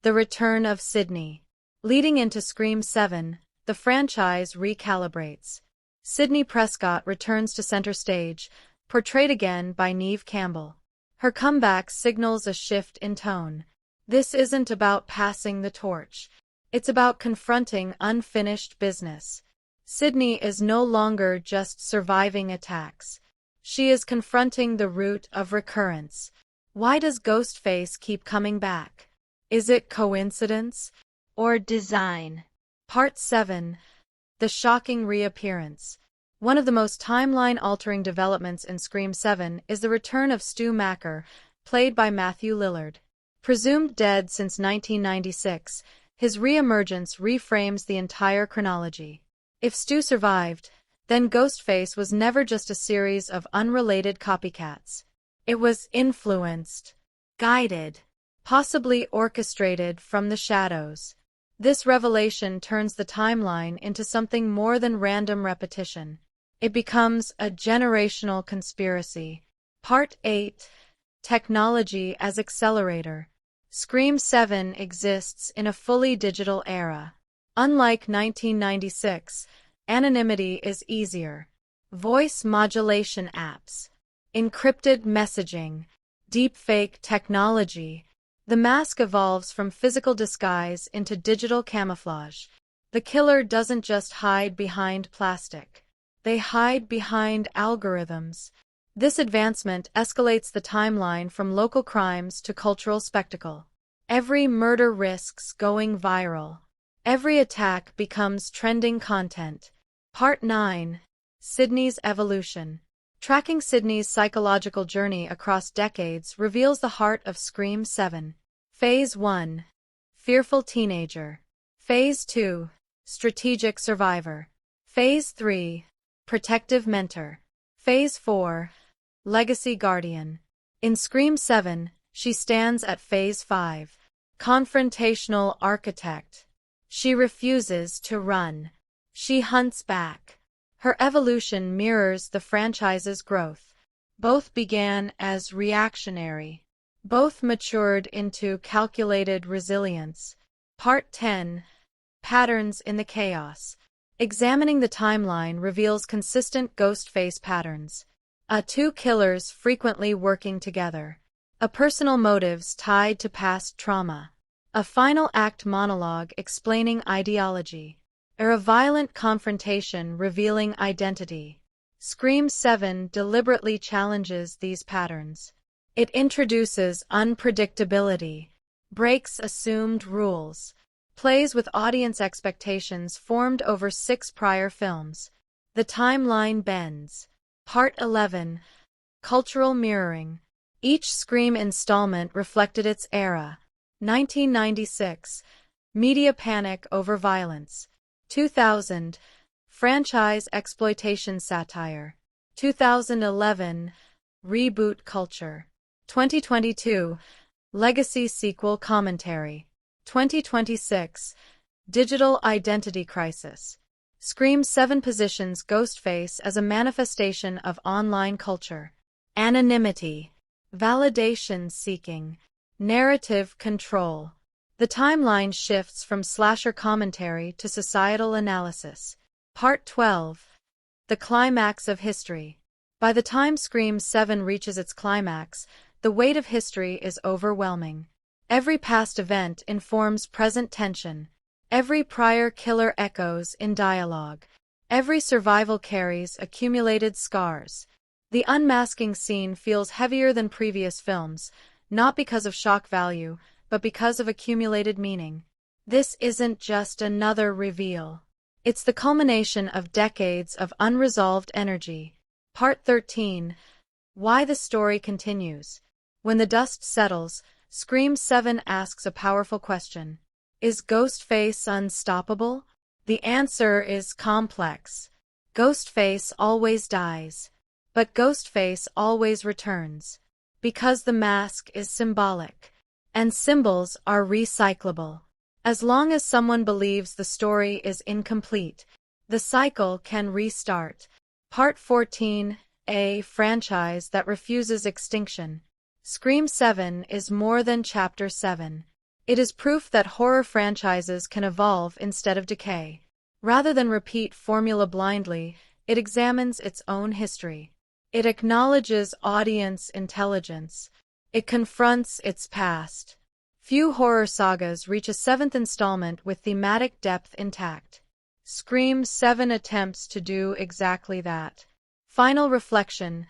Speaker 1: The Return of Sidney. Leading into Scream 7, the franchise recalibrates. Sidney Prescott returns to center stage, portrayed again by Neve Campbell. Her comeback signals a shift in tone. This isn't about passing the torch. It's about confronting unfinished business. Sidney is no longer just surviving attacks. She is confronting the root of recurrence. Why does Ghostface keep coming back? Is it coincidence? Or design? Part 7. The Shocking Reappearance. One of the most timeline-altering developments in Scream 7 is the return of Stu Macker, played by Mathew Lillard. Presumed dead since 1996, his reemergence reframes the entire chronology. If Stu survived, then Ghostface was never just a series of unrelated copycats. It was influenced, guided, possibly orchestrated from the shadows. This revelation turns the timeline into something more than random repetition. It becomes a generational conspiracy. Part 8. Technology as Accelerator. Scream 7 exists in a fully digital era. Unlike 1996, anonymity is easier. Voice modulation apps, encrypted messaging, deepfake technology. The mask evolves from physical disguise into digital camouflage. The killer doesn't just hide behind plastic. They hide behind algorithms. This advancement escalates the timeline from local crimes to cultural spectacle. Every murder risks going viral. Every attack becomes trending content. Part 9. Sidney's Evolution. Tracking Sidney's psychological journey across decades reveals the heart of Scream 7. Phase 1. Fearful teenager. Phase 2. Strategic survivor. Phase 3. Protective mentor. Phase 4. Legacy guardian. In Scream 7, she stands at Phase 5. Confrontational architect. She refuses to run. She hunts back. Her evolution mirrors the franchise's growth. Both began as reactionary. Both matured into calculated resilience. Part 10. Patterns in the chaos. Examining the timeline reveals consistent Ghostface patterns. Two killers frequently working together. Personal motives tied to past trauma. A final act monologue explaining ideology. A violent confrontation revealing identity. Scream 7 deliberately challenges these patterns. It introduces unpredictability, breaks assumed rules, plays with audience expectations formed over 6 prior films. The timeline bends. Part 11. Cultural mirroring. Each Scream installment reflected its era. 1996. Media panic over violence. 2000. Franchise exploitation satire. 2011. Reboot culture. 2022. Legacy sequel commentary. 2026. Digital identity crisis. Scream 7 positions Ghostface as a manifestation of online culture. Anonymity. Validation seeking. Narrative control. The timeline shifts from slasher commentary to societal analysis. Part 12. The climax of history. By the time Scream 7 reaches its climax, the weight of history is overwhelming. Every past event informs present tension. Every prior killer echoes in dialogue. Every survival carries accumulated scars. The unmasking scene feels heavier than previous films, not because of shock value, but because of accumulated meaning. This isn't just another reveal. It's the culmination of decades of unresolved energy. Part 13. Why the story continues. When the dust settles, Scream 7 asks a powerful question. Is Ghostface unstoppable? The answer is complex. Ghostface always dies. But Ghostface always returns. Because the mask is symbolic. And symbols are recyclable. As long as someone believes the story is incomplete, the cycle can restart. Part 14. A franchise that refuses extinction. Scream 7 is more than Chapter 7. It is proof that horror franchises can evolve instead of decay. Rather than repeat formula blindly, it examines its own history. It acknowledges audience intelligence. It confronts its past. Few horror sagas reach a 7th installment with thematic depth intact. Scream 7 attempts to do exactly that. Final reflection.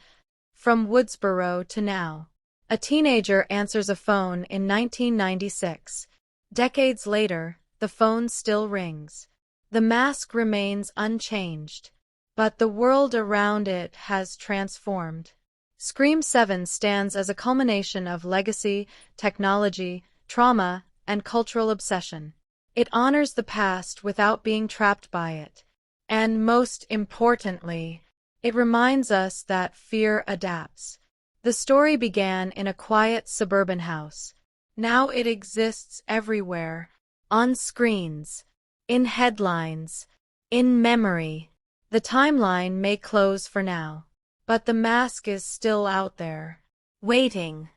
Speaker 1: From Woodsboro to now. A teenager answers a phone in 1996. Decades later, the phone still rings. The mask remains unchanged, but the world around it has transformed. Scream 7 stands as a culmination of legacy, technology, trauma, and cultural obsession. It honors the past without being trapped by it. And most importantly, it reminds us that fear adapts. The story began in a quiet suburban house. Now it exists everywhere. On screens. In headlines. In memory. The timeline may close for now. But the mask is still out there. Waiting.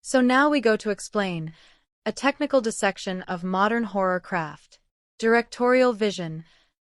Speaker 1: So now we go to explain a technical dissection of modern horror craft. Directorial vision,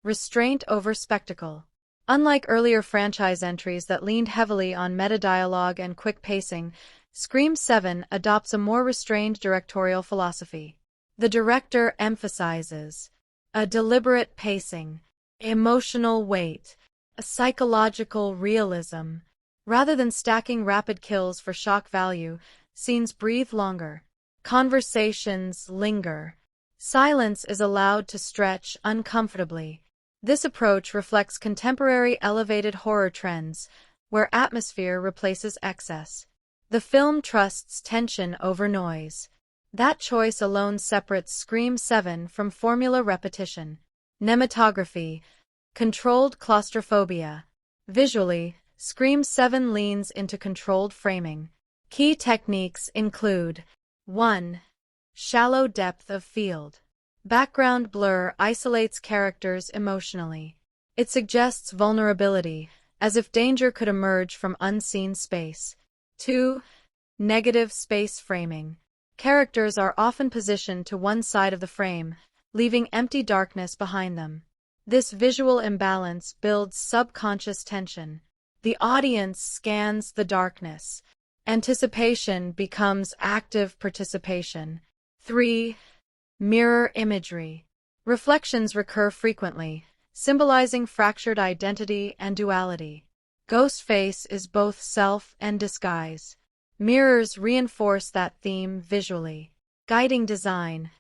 Speaker 1: restraint over spectacle. Unlike earlier franchise entries that leaned heavily on meta-dialogue and quick pacing, Scream 7 adopts a more restrained directorial philosophy. The director emphasizes a deliberate pacing, emotional weight, a psychological realism. Rather than stacking rapid kills for shock value, scenes breathe longer. Conversations linger. Silence is allowed to stretch uncomfortably. This approach reflects contemporary elevated horror trends, where atmosphere replaces excess. The film trusts tension over noise. That choice alone separates Scream 7 from formula repetition. Cinematography, controlled claustrophobia. Visually, Scream 7 leans into controlled framing. Key techniques include 1. Shallow depth of field. Background blur isolates characters emotionally. It suggests vulnerability, as if danger could emerge from unseen space. 2. Negative space framing. Characters are often positioned to one side of the frame, leaving empty darkness behind them. This visual imbalance builds subconscious tension. The audience scans the darkness. Anticipation becomes active participation. 3. Mirror imagery. Reflections recur frequently, symbolizing fractured identity and duality. Ghostface is both self and disguise. Mirrors reinforce that theme visually. Guiding design.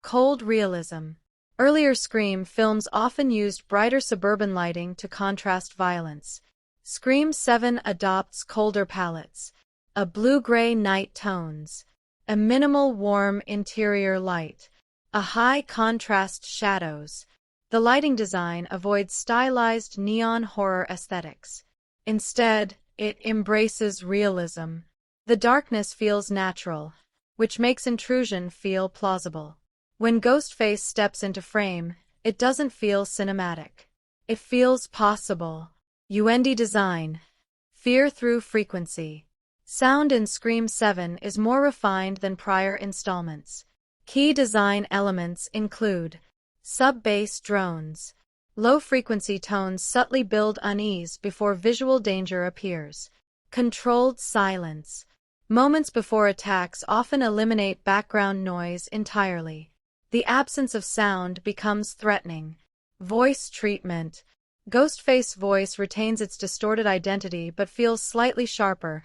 Speaker 1: Cold realism. Earlier Scream films often used brighter suburban lighting to contrast violence. Scream 7 adopts colder palettes, a blue-gray night tones, a minimal warm interior light, a high-contrast shadows. The lighting design avoids stylized neon horror aesthetics. Instead, it embraces realism. The darkness feels natural, which makes intrusion feel plausible. When Ghostface steps into frame, it doesn't feel cinematic. It feels possible. UND design. Fear through frequency. Sound in Scream 7 is more refined than prior installments. Key design elements include sub-bass drones. Low-frequency tones subtly build unease before visual danger appears. Controlled silence. Moments before attacks often eliminate background noise entirely. The absence of sound becomes threatening. Voice treatment. Ghostface's voice retains its distorted identity but feels slightly sharper,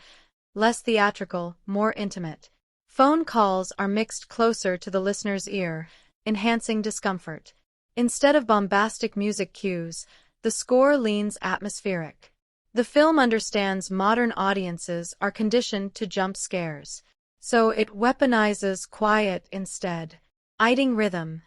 Speaker 1: less theatrical, more intimate. Phone calls are mixed closer to the listener's ear, enhancing discomfort. Instead of bombastic music cues, the score leans atmospheric. The film understands modern audiences are conditioned to jump scares, so it weaponizes quiet instead. Editing rhythm.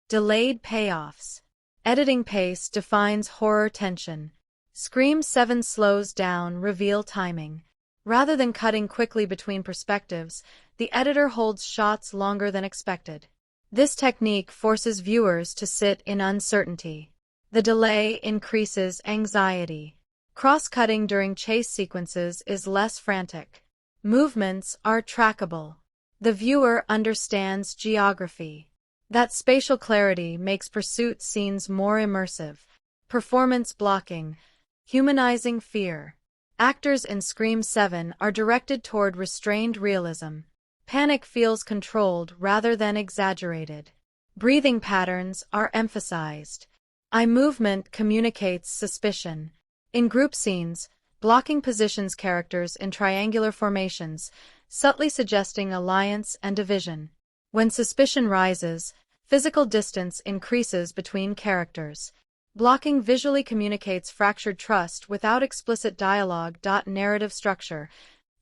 Speaker 1: Delayed payoffs. Editing pace defines horror tension. Scream 7 slows down reveal timing. Rather than cutting quickly between perspectives, the editor holds shots longer than expected. This technique forces viewers to sit in uncertainty. The delay increases anxiety. Cross-cutting during chase sequences is less frantic. Movements are trackable. The viewer understands geography. That spatial clarity makes pursuit scenes more immersive. Performance blocking. Humanizing fear. Actors in Scream 7 are directed toward restrained realism. Panic feels controlled rather than exaggerated. Breathing patterns are emphasized. Eye movement communicates suspicion. In group scenes, blocking positions characters in triangular formations, subtly suggesting alliance and division. When suspicion rises, physical distance increases between characters. Blocking visually communicates fractured trust without explicit dialogue. Narrative structure.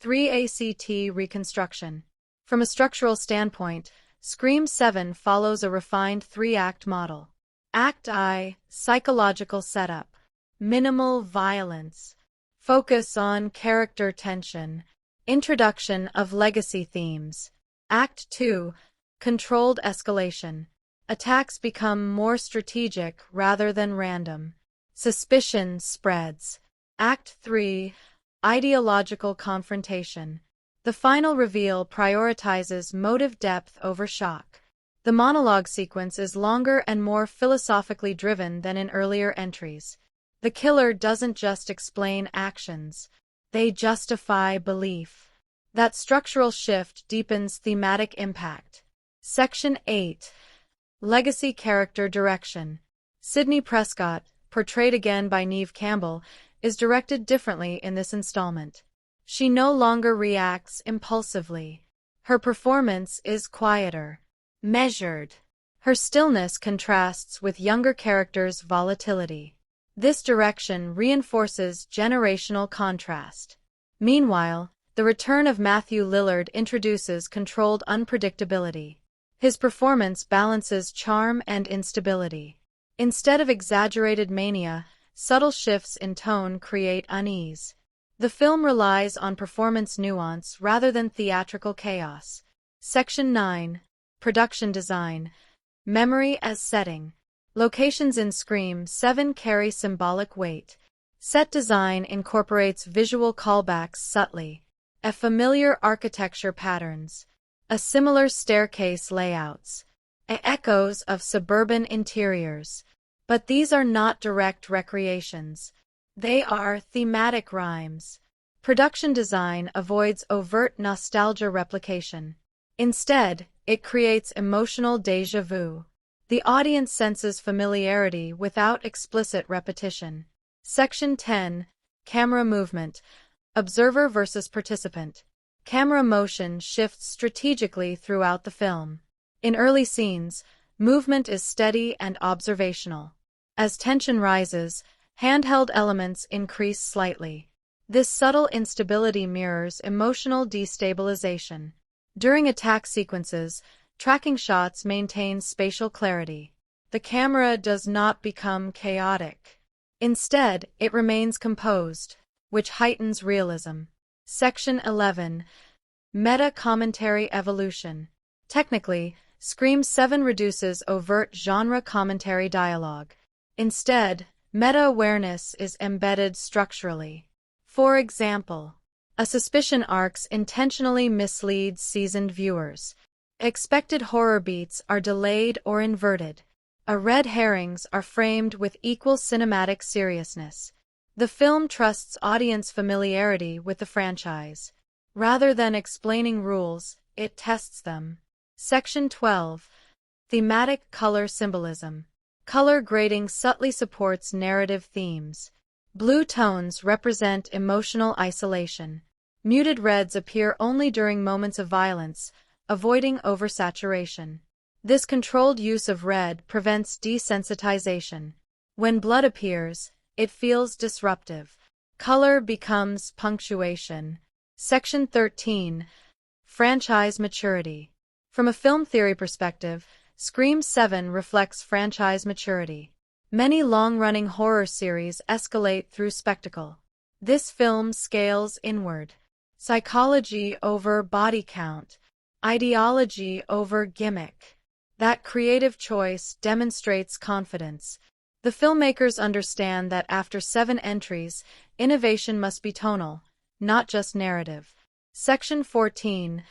Speaker 1: 3 ACT reconstruction. From a structural standpoint, Scream 7 follows a refined 3-act model. Act I, psychological setup. Minimal violence. Focus on character tension. Introduction of legacy themes. Act 2, controlled escalation. Attacks become more strategic rather than random. Suspicion spreads. Act 3, ideological confrontation. The final reveal prioritizes motive depth over shock. The monologue sequence is longer and more philosophically driven than in earlier entries. The killer doesn't just explain actions, they justify belief. That structural shift deepens thematic impact. Section 8. Legacy Character Direction. Sidney Prescott, portrayed again by Neve Campbell, is directed differently in this installment. She no longer reacts impulsively. Her performance is quieter, measured. Her stillness contrasts with younger characters' volatility. This direction reinforces generational contrast. Meanwhile, the return of Mathew Lillard introduces controlled unpredictability. His performance balances charm and instability. Instead of exaggerated mania, subtle shifts in tone create unease. The film relies on performance nuance rather than theatrical chaos. Section 9. Production Design. Memory as Setting. Locations in Scream 7 carry symbolic weight. Set design incorporates visual callbacks subtly. A familiar architecture patterns. A similar staircase layouts. Echoes of suburban interiors. But these are not direct recreations. They are thematic rhymes. Production design avoids overt nostalgia replication. Instead, it creates emotional déjà vu. The audience senses familiarity without explicit repetition. Section 10. Camera Movement. Observer versus Participant. Camera motion shifts strategically throughout the film. In early scenes, movement is steady and observational. As tension rises, handheld elements increase slightly. This subtle instability mirrors emotional destabilization. During attack sequences, tracking shots maintain spatial clarity. The camera does not become chaotic. Instead, it remains composed, which heightens realism. Section 11. Meta-commentary evolution. Technically, Scream 7 reduces overt genre commentary dialogue. Instead, meta-awareness is embedded structurally. For example, a suspicion arcs intentionally misleads seasoned viewers. Expected horror beats are delayed or inverted. Red herrings are framed with equal cinematic seriousness. The film trusts audience familiarity with the franchise. Rather than explaining rules, it tests them. Section 12. Thematic color symbolism. Color grading subtly supports narrative themes. Blue tones represent emotional isolation. Muted reds appear only during moments of violence, avoiding oversaturation. This controlled use of red prevents desensitization. When blood appears, it feels disruptive. Color becomes punctuation. Section 13. Franchise maturity. From a film theory perspective, Scream 7 reflects franchise maturity. Many long-running horror series escalate through spectacle. This film scales inward. Psychology over body count. Ideology over gimmick. That creative choice demonstrates confidence. The filmmakers understand that after 7 entries, innovation must be tonal, not just narrative. Section 14.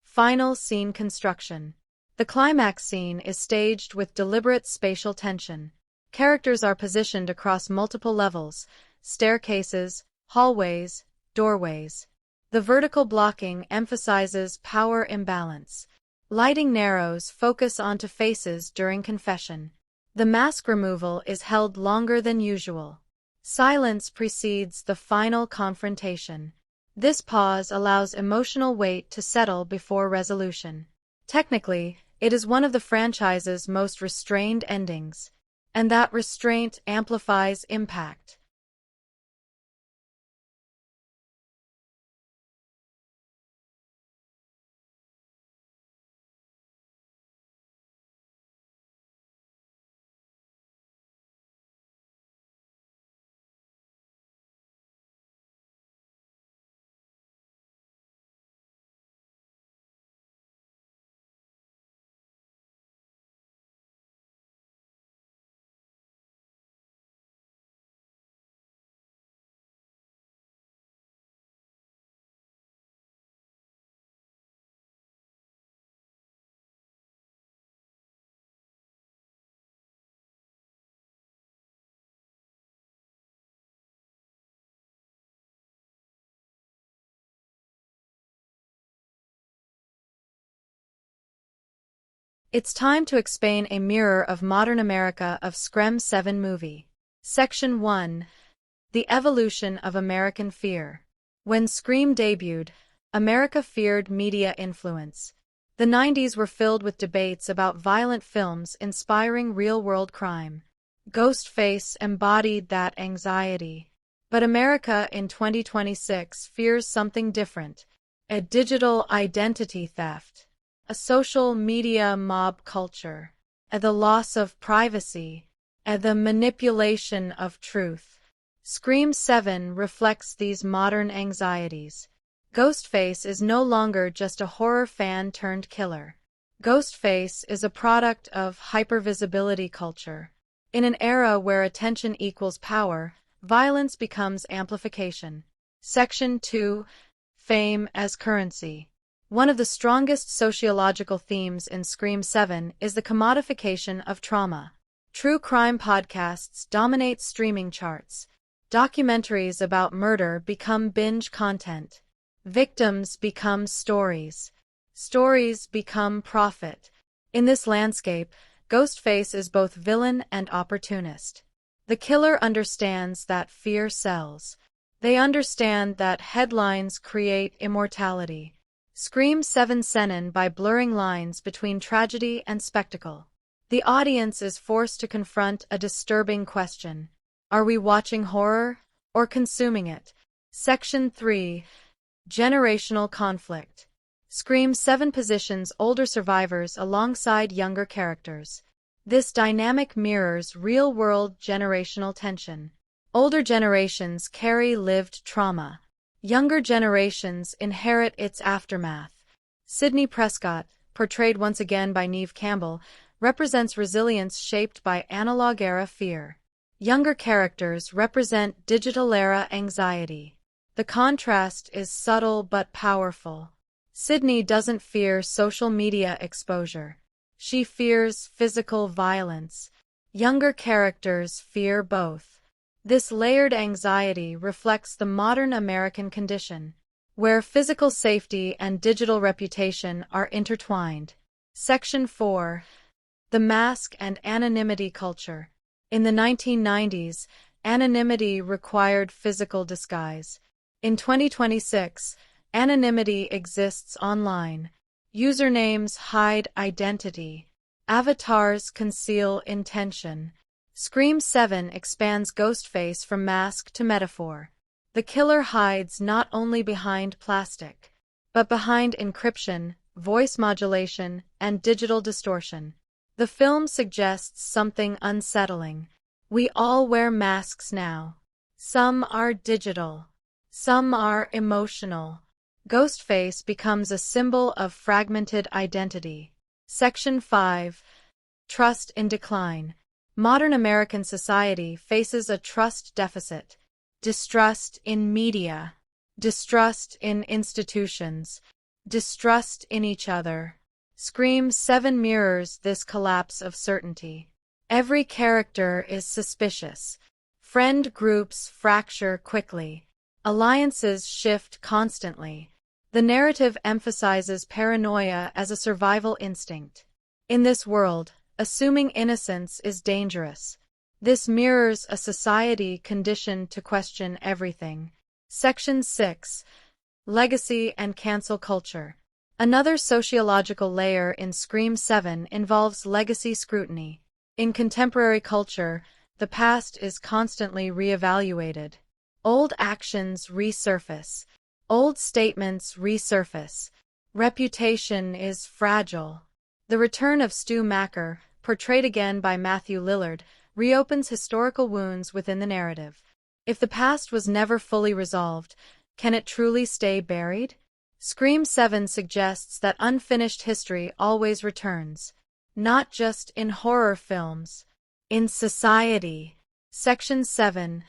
Speaker 1: Final Scene Construction. The climax scene is staged with deliberate spatial tension. Characters are positioned across multiple levels, staircases, hallways, doorways. The vertical blocking emphasizes power imbalance. Lighting narrows focus onto faces during confession. The mask removal is held longer than usual. Silence precedes the final confrontation. This pause allows emotional weight to settle before resolution. Technically, it is one of the franchise's most restrained endings, and that restraint amplifies impact. It's time to explain a mirror of modern America of Scream 7 movie. Section 1. The Evolution of American Fear. When Scream debuted, America feared media influence. The 90s were filled with debates about violent films inspiring real-world crime. Ghostface embodied that anxiety. But America in 2026 fears something different: a digital identity theft, a social media mob culture, the loss of privacy, the manipulation of truth. Scream 7 reflects these modern anxieties. Ghostface is no longer just a horror fan turned killer. Ghostface is a product of hypervisibility culture. In an era where attention equals power, violence becomes amplification. Section 2. Fame as currency. One of the strongest sociological themes in Scream 7 is the commodification of trauma. True crime podcasts dominate streaming charts. Documentaries about murder become binge content. Victims become stories. Stories become profit. In this landscape, Ghostface is both villain and opportunist. The killer understands that fear sells. They understand that headlines create immortality. Scream 7 Senin by blurring lines between tragedy and spectacle. The audience is forced to confront a disturbing question. Are we watching horror or consuming it? Section 3. Generational conflict. Scream 7 positions older survivors alongside younger characters. This dynamic mirrors real-world generational tension. Older generations carry lived trauma. Younger generations inherit its aftermath. Sidney Prescott, portrayed once again by Neve Campbell, represents resilience shaped by analog-era fear. Younger characters represent digital-era anxiety. The contrast is subtle but powerful. Sidney doesn't fear social media exposure. She fears physical violence. Younger characters fear both. This layered anxiety reflects the modern American condition, where physical safety and digital reputation are intertwined. Section 4. The Mask and Anonymity Culture. In the 1990s, anonymity required physical disguise. In 2026, anonymity exists online. Usernames hide identity. Avatars conceal intention. Scream 7 expands Ghostface from mask to metaphor. The killer hides not only behind plastic, but behind encryption, voice modulation, and digital distortion. The film suggests something unsettling. We all wear masks now. Some are digital. Some are emotional. Ghostface becomes a symbol of fragmented identity. Section 5. Trust in decline. Modern American society faces a trust deficit. Distrust in media. Distrust in institutions. Distrust in each other. Scream 7 mirrors this collapse of certainty. Every character is suspicious. Friend groups fracture quickly. Alliances shift constantly. The narrative emphasizes paranoia as a survival instinct. In this world, assuming innocence is dangerous. This mirrors a society conditioned to question everything. Section 6. Legacy and cancel culture. Another sociological layer in Scream 7 involves legacy scrutiny. In contemporary culture, the past is constantly reevaluated. Old actions resurface. Old statements resurface. Reputation is fragile. The return of Stu Macker, portrayed again by Mathew Lillard, reopens historical wounds within the narrative. If the past was never fully resolved, can it truly stay buried? Scream 7 suggests that unfinished history always returns. Not just in horror films. In society. Section 7.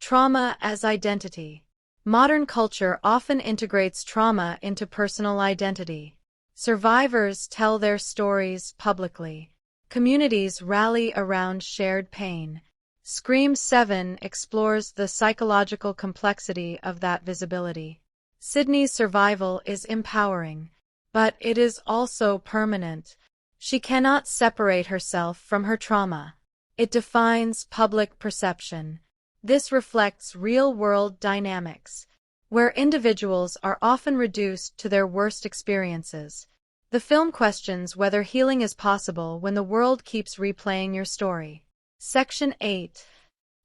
Speaker 1: Trauma as identity. Modern culture often integrates trauma into personal identity. Survivors tell their stories publicly. Communities rally around shared pain. Scream 7 explores the psychological complexity of that visibility. Sidney's survival is empowering, but it is also permanent. She cannot separate herself from her trauma. It defines public perception. This reflects real-world dynamics, where individuals are often reduced to their worst experiences. The film questions whether healing is possible when the world keeps replaying your story. Section 8.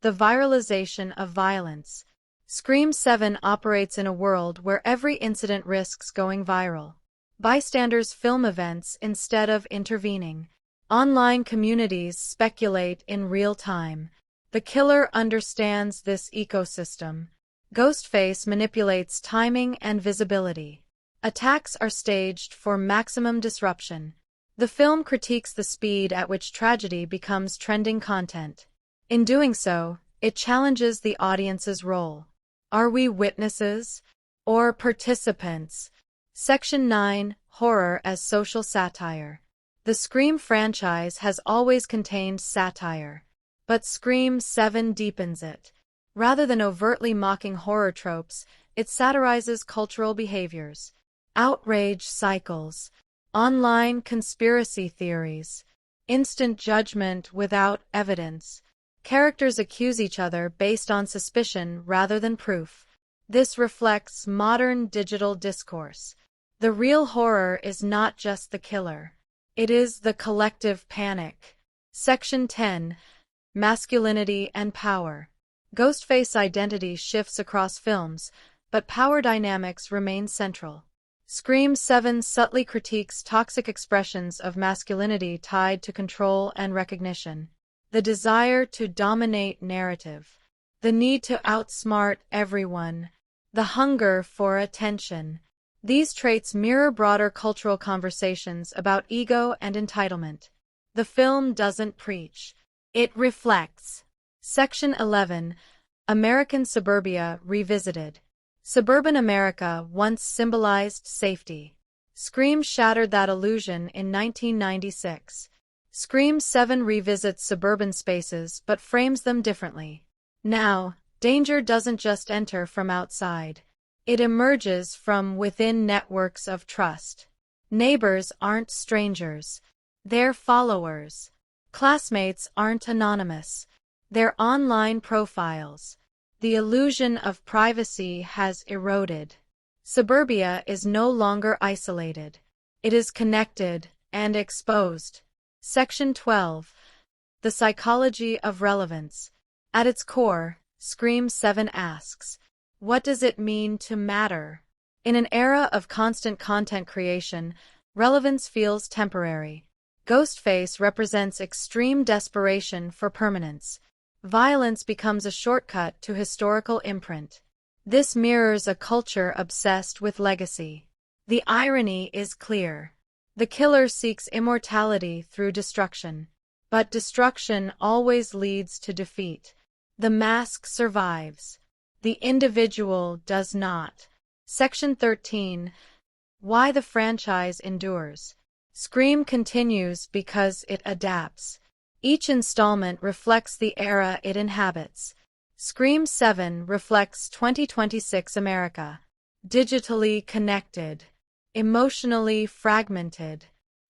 Speaker 1: The viralization of violence. Scream 7 operates in a world where every incident risks going viral. Bystanders film events instead of intervening. Online communities speculate in real time. The killer understands this ecosystem. Ghostface manipulates timing and visibility. Attacks are staged for maximum disruption. The film critiques the speed at which tragedy becomes trending content. In doing so, it challenges the audience's role. Are we witnesses or participants? Section 9. Horror as social satire. The Scream franchise has always contained satire, but Scream 7 deepens it. Rather than overtly mocking horror tropes, it satirizes cultural behaviors, outrage cycles, online conspiracy theories, instant judgment without evidence. Characters accuse each other based on suspicion rather than proof. This reflects modern digital discourse. The real horror is not just the killer. It is the collective panic. Section 10. Masculinity and power. Ghostface identity shifts across films, but power dynamics remain central. Scream 7 subtly critiques toxic expressions of masculinity tied to control and recognition. The desire to dominate narrative. The need to outsmart everyone. The hunger for attention. These traits mirror broader cultural conversations about ego and entitlement. The film doesn't preach. It reflects. Section 11. American Suburbia Revisited. Suburban America once symbolized safety. Scream shattered that illusion in 1996. Scream 7 revisits suburban spaces but frames them differently. Now, danger doesn't just enter from outside. It emerges from within networks of trust. Neighbors aren't strangers. They're followers. Classmates aren't anonymous. They're online profiles. The illusion of privacy has eroded. Suburbia is no longer isolated. It is connected and exposed. Section 12. The psychology of relevance. At its core, Scream 7 asks, what does it mean to matter? In an era of constant content creation, relevance feels temporary. Ghostface represents extreme desperation for permanence. Violence becomes a shortcut to historical imprint. This mirrors a culture obsessed with legacy. The irony is clear. The killer seeks immortality through destruction. But destruction always leads to defeat. The mask survives. The individual does not. Section 13. Why the franchise endures. Scream continues because it adapts. Each installment reflects the era it inhabits. Scream 7 reflects 2026 America. Digitally connected. Emotionally fragmented.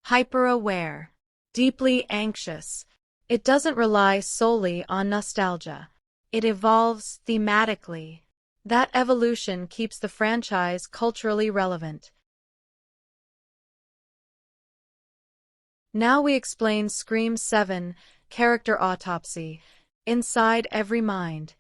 Speaker 1: Hyper-aware. Deeply anxious. It doesn't rely solely on nostalgia. It evolves thematically. That evolution keeps the franchise culturally relevant. Now we explain Scream 7, Character Autopsy. Inside every mind.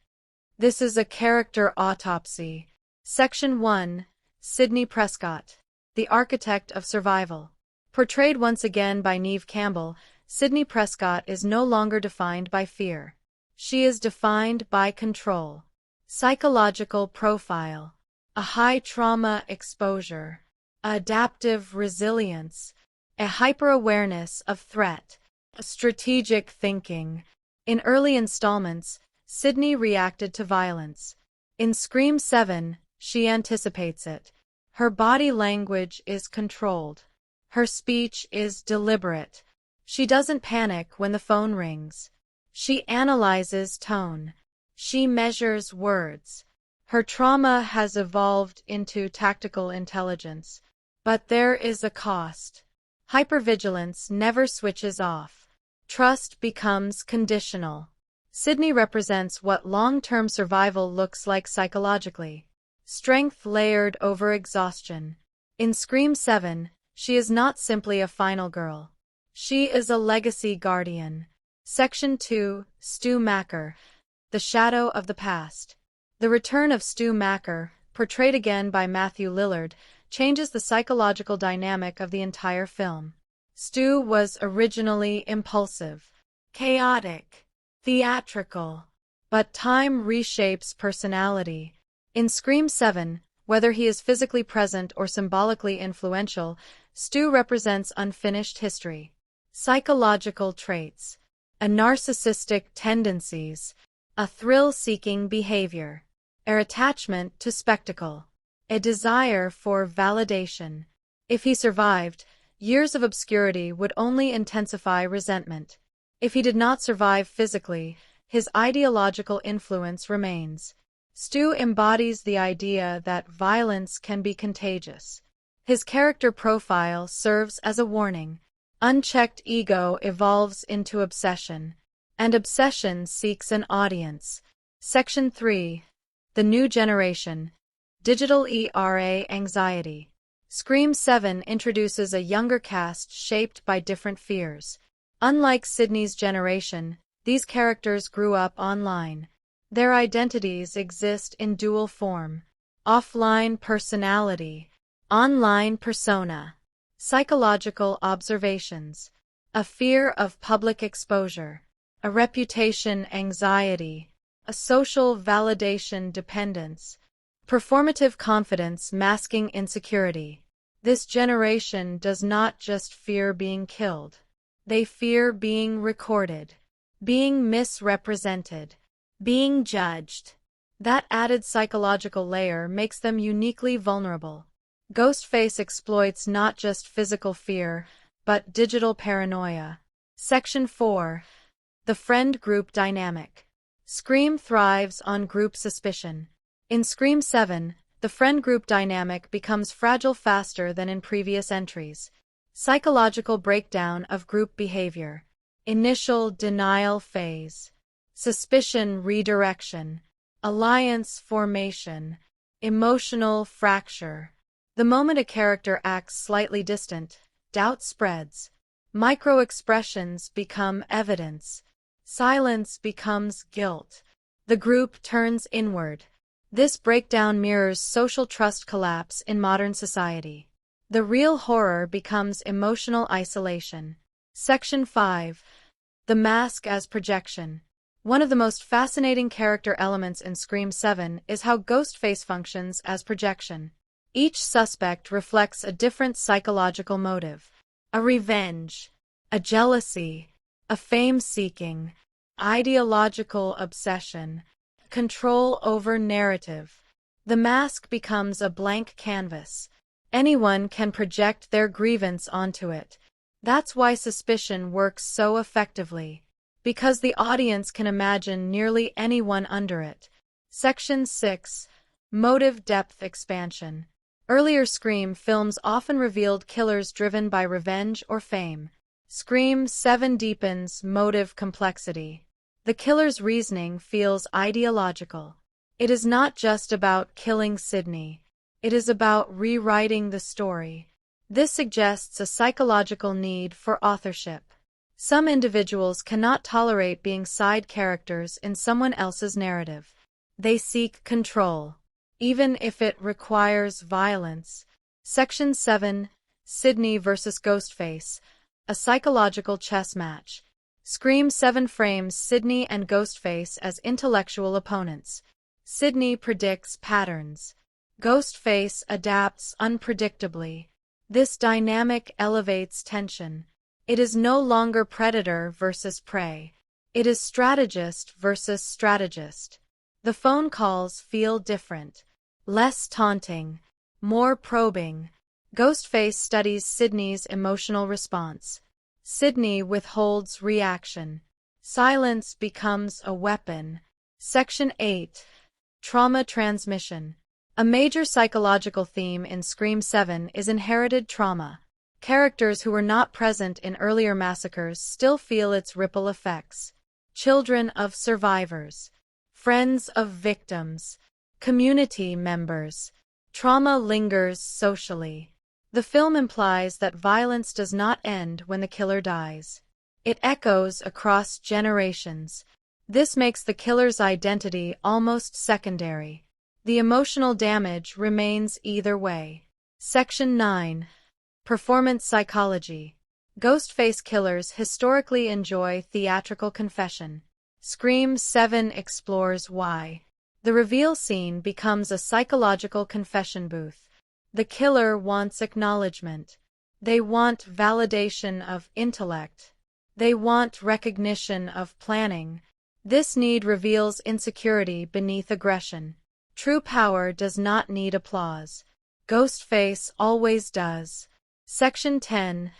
Speaker 1: This is a character autopsy. Section 1. Sidney Prescott, the architect of survival. Portrayed once again by Neve Campbell, Sidney Prescott is no longer defined by fear. She is defined by control. Psychological profile. A high trauma exposure. Adaptive resilience. A hyper-awareness of threat. Strategic thinking. In early installments, Sidney reacted to violence. In Scream 7, she anticipates it. Her body language is controlled. Her speech is deliberate. She doesn't panic when the phone rings. She analyzes tone. She measures words. Her trauma has evolved into tactical intelligence. But there is a cost. Hypervigilance never switches off. Trust becomes conditional. Sidney represents what long-term survival looks like psychologically. Strength layered over exhaustion. In Scream 7, she is not simply a final girl. She is a legacy guardian. Section 2, Stu Macker. The Shadow of the Past. The return of Stu Macker, portrayed again by Mathew Lillard, changes the psychological dynamic of the entire film. Stu was originally impulsive, chaotic, theatrical, but time reshapes personality. In Scream 7, whether he is physically present or symbolically influential, Stu represents unfinished history. Psychological traits. A narcissistic tendencies. A thrill-seeking behavior. An attachment to spectacle. A desire for validation. If he survived, years of obscurity would only intensify resentment. If he did not survive physically, his ideological influence remains. Stu embodies the idea that violence can be contagious. His character profile serves as a warning. Unchecked ego evolves into obsession, and obsession seeks an audience. Section 3. The New Generation. Digital era anxiety. Scream 7 introduces a younger cast shaped by different fears. Unlike Sidney's generation, these characters grew up online. Their identities exist in dual form: offline personality, online persona. Psychological observations. A fear of public exposure. A reputation anxiety. A social validation dependence. Performative confidence masking insecurity. This generation does not just fear being killed. They fear being recorded, being misrepresented, being judged. That added psychological layer makes them uniquely vulnerable. Ghostface exploits not just physical fear, but digital paranoia. Section 4. The Friend Group Dynamic. Scream thrives on group suspicion. In Scream 7, the friend group dynamic becomes fragile faster than in previous entries. Psychological breakdown of group behavior. Initial denial phase. Suspicion redirection. Alliance formation. Emotional fracture. The moment a character acts slightly distant, doubt spreads. Micro-expressions become evidence. Silence becomes guilt. The group turns inward. This breakdown mirrors social trust collapse in modern society. The real horror becomes emotional isolation. Section 5. The Mask as Projection. One of the most fascinating character elements in Scream 7 is how Ghostface functions as projection. Each suspect reflects a different psychological motive: a revenge, a jealousy, a fame-seeking, ideological obsession, control over narrative. The mask becomes a blank canvas. Anyone can project their grievance onto it. That's why suspicion works so effectively, because the audience can imagine nearly anyone under it. Section 6. Motive depth expansion. Earlier Scream films often revealed killers driven by revenge or fame. Scream 7 deepens motive complexity. The killer's reasoning feels ideological. It is not just about killing Sidney. It is about rewriting the story. This suggests a psychological need for authorship. Some individuals cannot tolerate being side characters in someone else's narrative. They seek control, even if it requires violence. Section 7. Sidney vs. Ghostface. A psychological chess match. Scream 7 frames Sidney and Ghostface as intellectual opponents. Sidney predicts patterns. Ghostface adapts unpredictably. This dynamic elevates tension. It is no longer predator versus prey. It is strategist versus strategist. The phone calls feel different. Less taunting, more probing. Ghostface studies Sidney's emotional response. Sidney withholds reaction. Silence becomes a weapon. Section 8. Trauma transmission. A major psychological theme in Scream 7 is inherited trauma. Characters who were not present in earlier massacres still feel its ripple effects. Children of survivors, friends of victims, community members. Trauma lingers socially. The film implies that violence does not end when the killer dies. It echoes across generations. This makes the killer's identity almost secondary. The emotional damage remains either way. Section 9. Performance psychology. Ghostface killers historically enjoy theatrical confession. Scream 7 explores why. The reveal scene becomes a psychological confession booth. The killer wants acknowledgement. They want validation of intellect. They want recognition of planning. This need reveals insecurity beneath aggression. True power does not need applause. Ghostface always does. Section 10.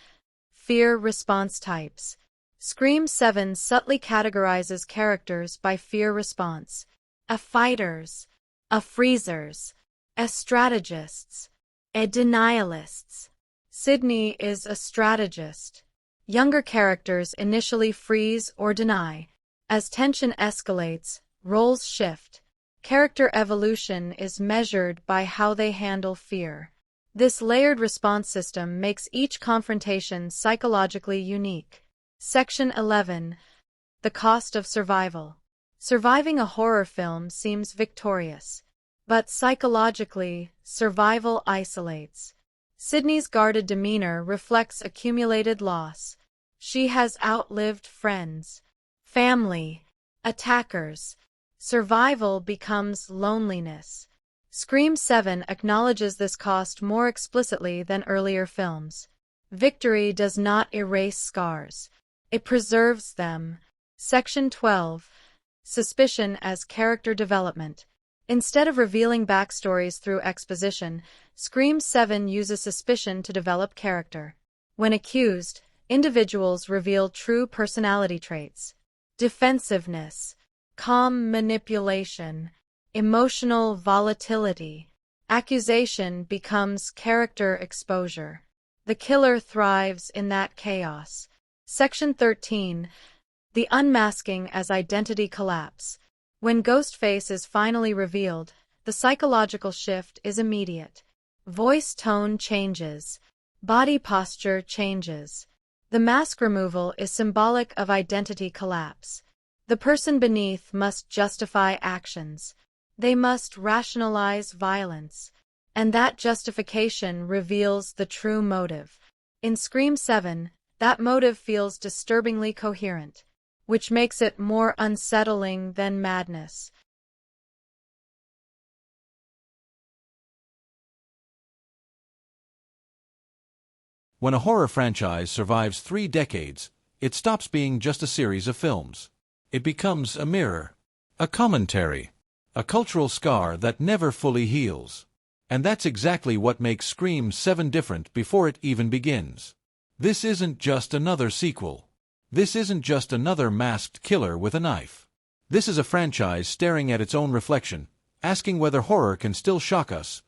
Speaker 1: Fear response types. Scream 7 subtly categorizes characters by fear response. A fighters, a freezers, a strategists, a denialists. Sidney is a strategist. Younger characters initially freeze or deny. As tension escalates, roles shift. Character evolution is measured by how they handle fear. This layered response system makes each confrontation psychologically unique. Section 11. The cost of survival. Surviving a horror film seems victorious. But psychologically, survival isolates. Sidney's guarded demeanor reflects accumulated loss. She has outlived friends, family, attackers. Survival becomes loneliness. Scream 7 acknowledges this cost more explicitly than earlier films. Victory does not erase scars. It preserves them. Section 12. Suspicion as character development. Instead of revealing backstories through exposition, Scream 7 uses suspicion to develop character. When accused, individuals reveal true personality traits. Defensiveness, calm manipulation, emotional volatility. Accusation becomes character exposure. The killer thrives in that chaos. Section 13. The unmasking as identity collapse. When Ghostface is finally revealed, the psychological shift is immediate. Voice tone changes. Body posture changes. The mask removal is symbolic of identity collapse. The person beneath must justify actions. They must rationalize violence. And that justification reveals the true motive. In Scream 7, that motive feels disturbingly coherent, which makes it more unsettling than madness.
Speaker 2: When a horror franchise survives 3 decades, it stops being just a series of films. It becomes a mirror, a commentary, a cultural scar that never fully heals. And that's exactly what makes Scream 7 different before it even begins. This isn't just another sequel. This isn't just another masked killer with a knife. This is a franchise staring at its own reflection, asking whether horror can still shock us,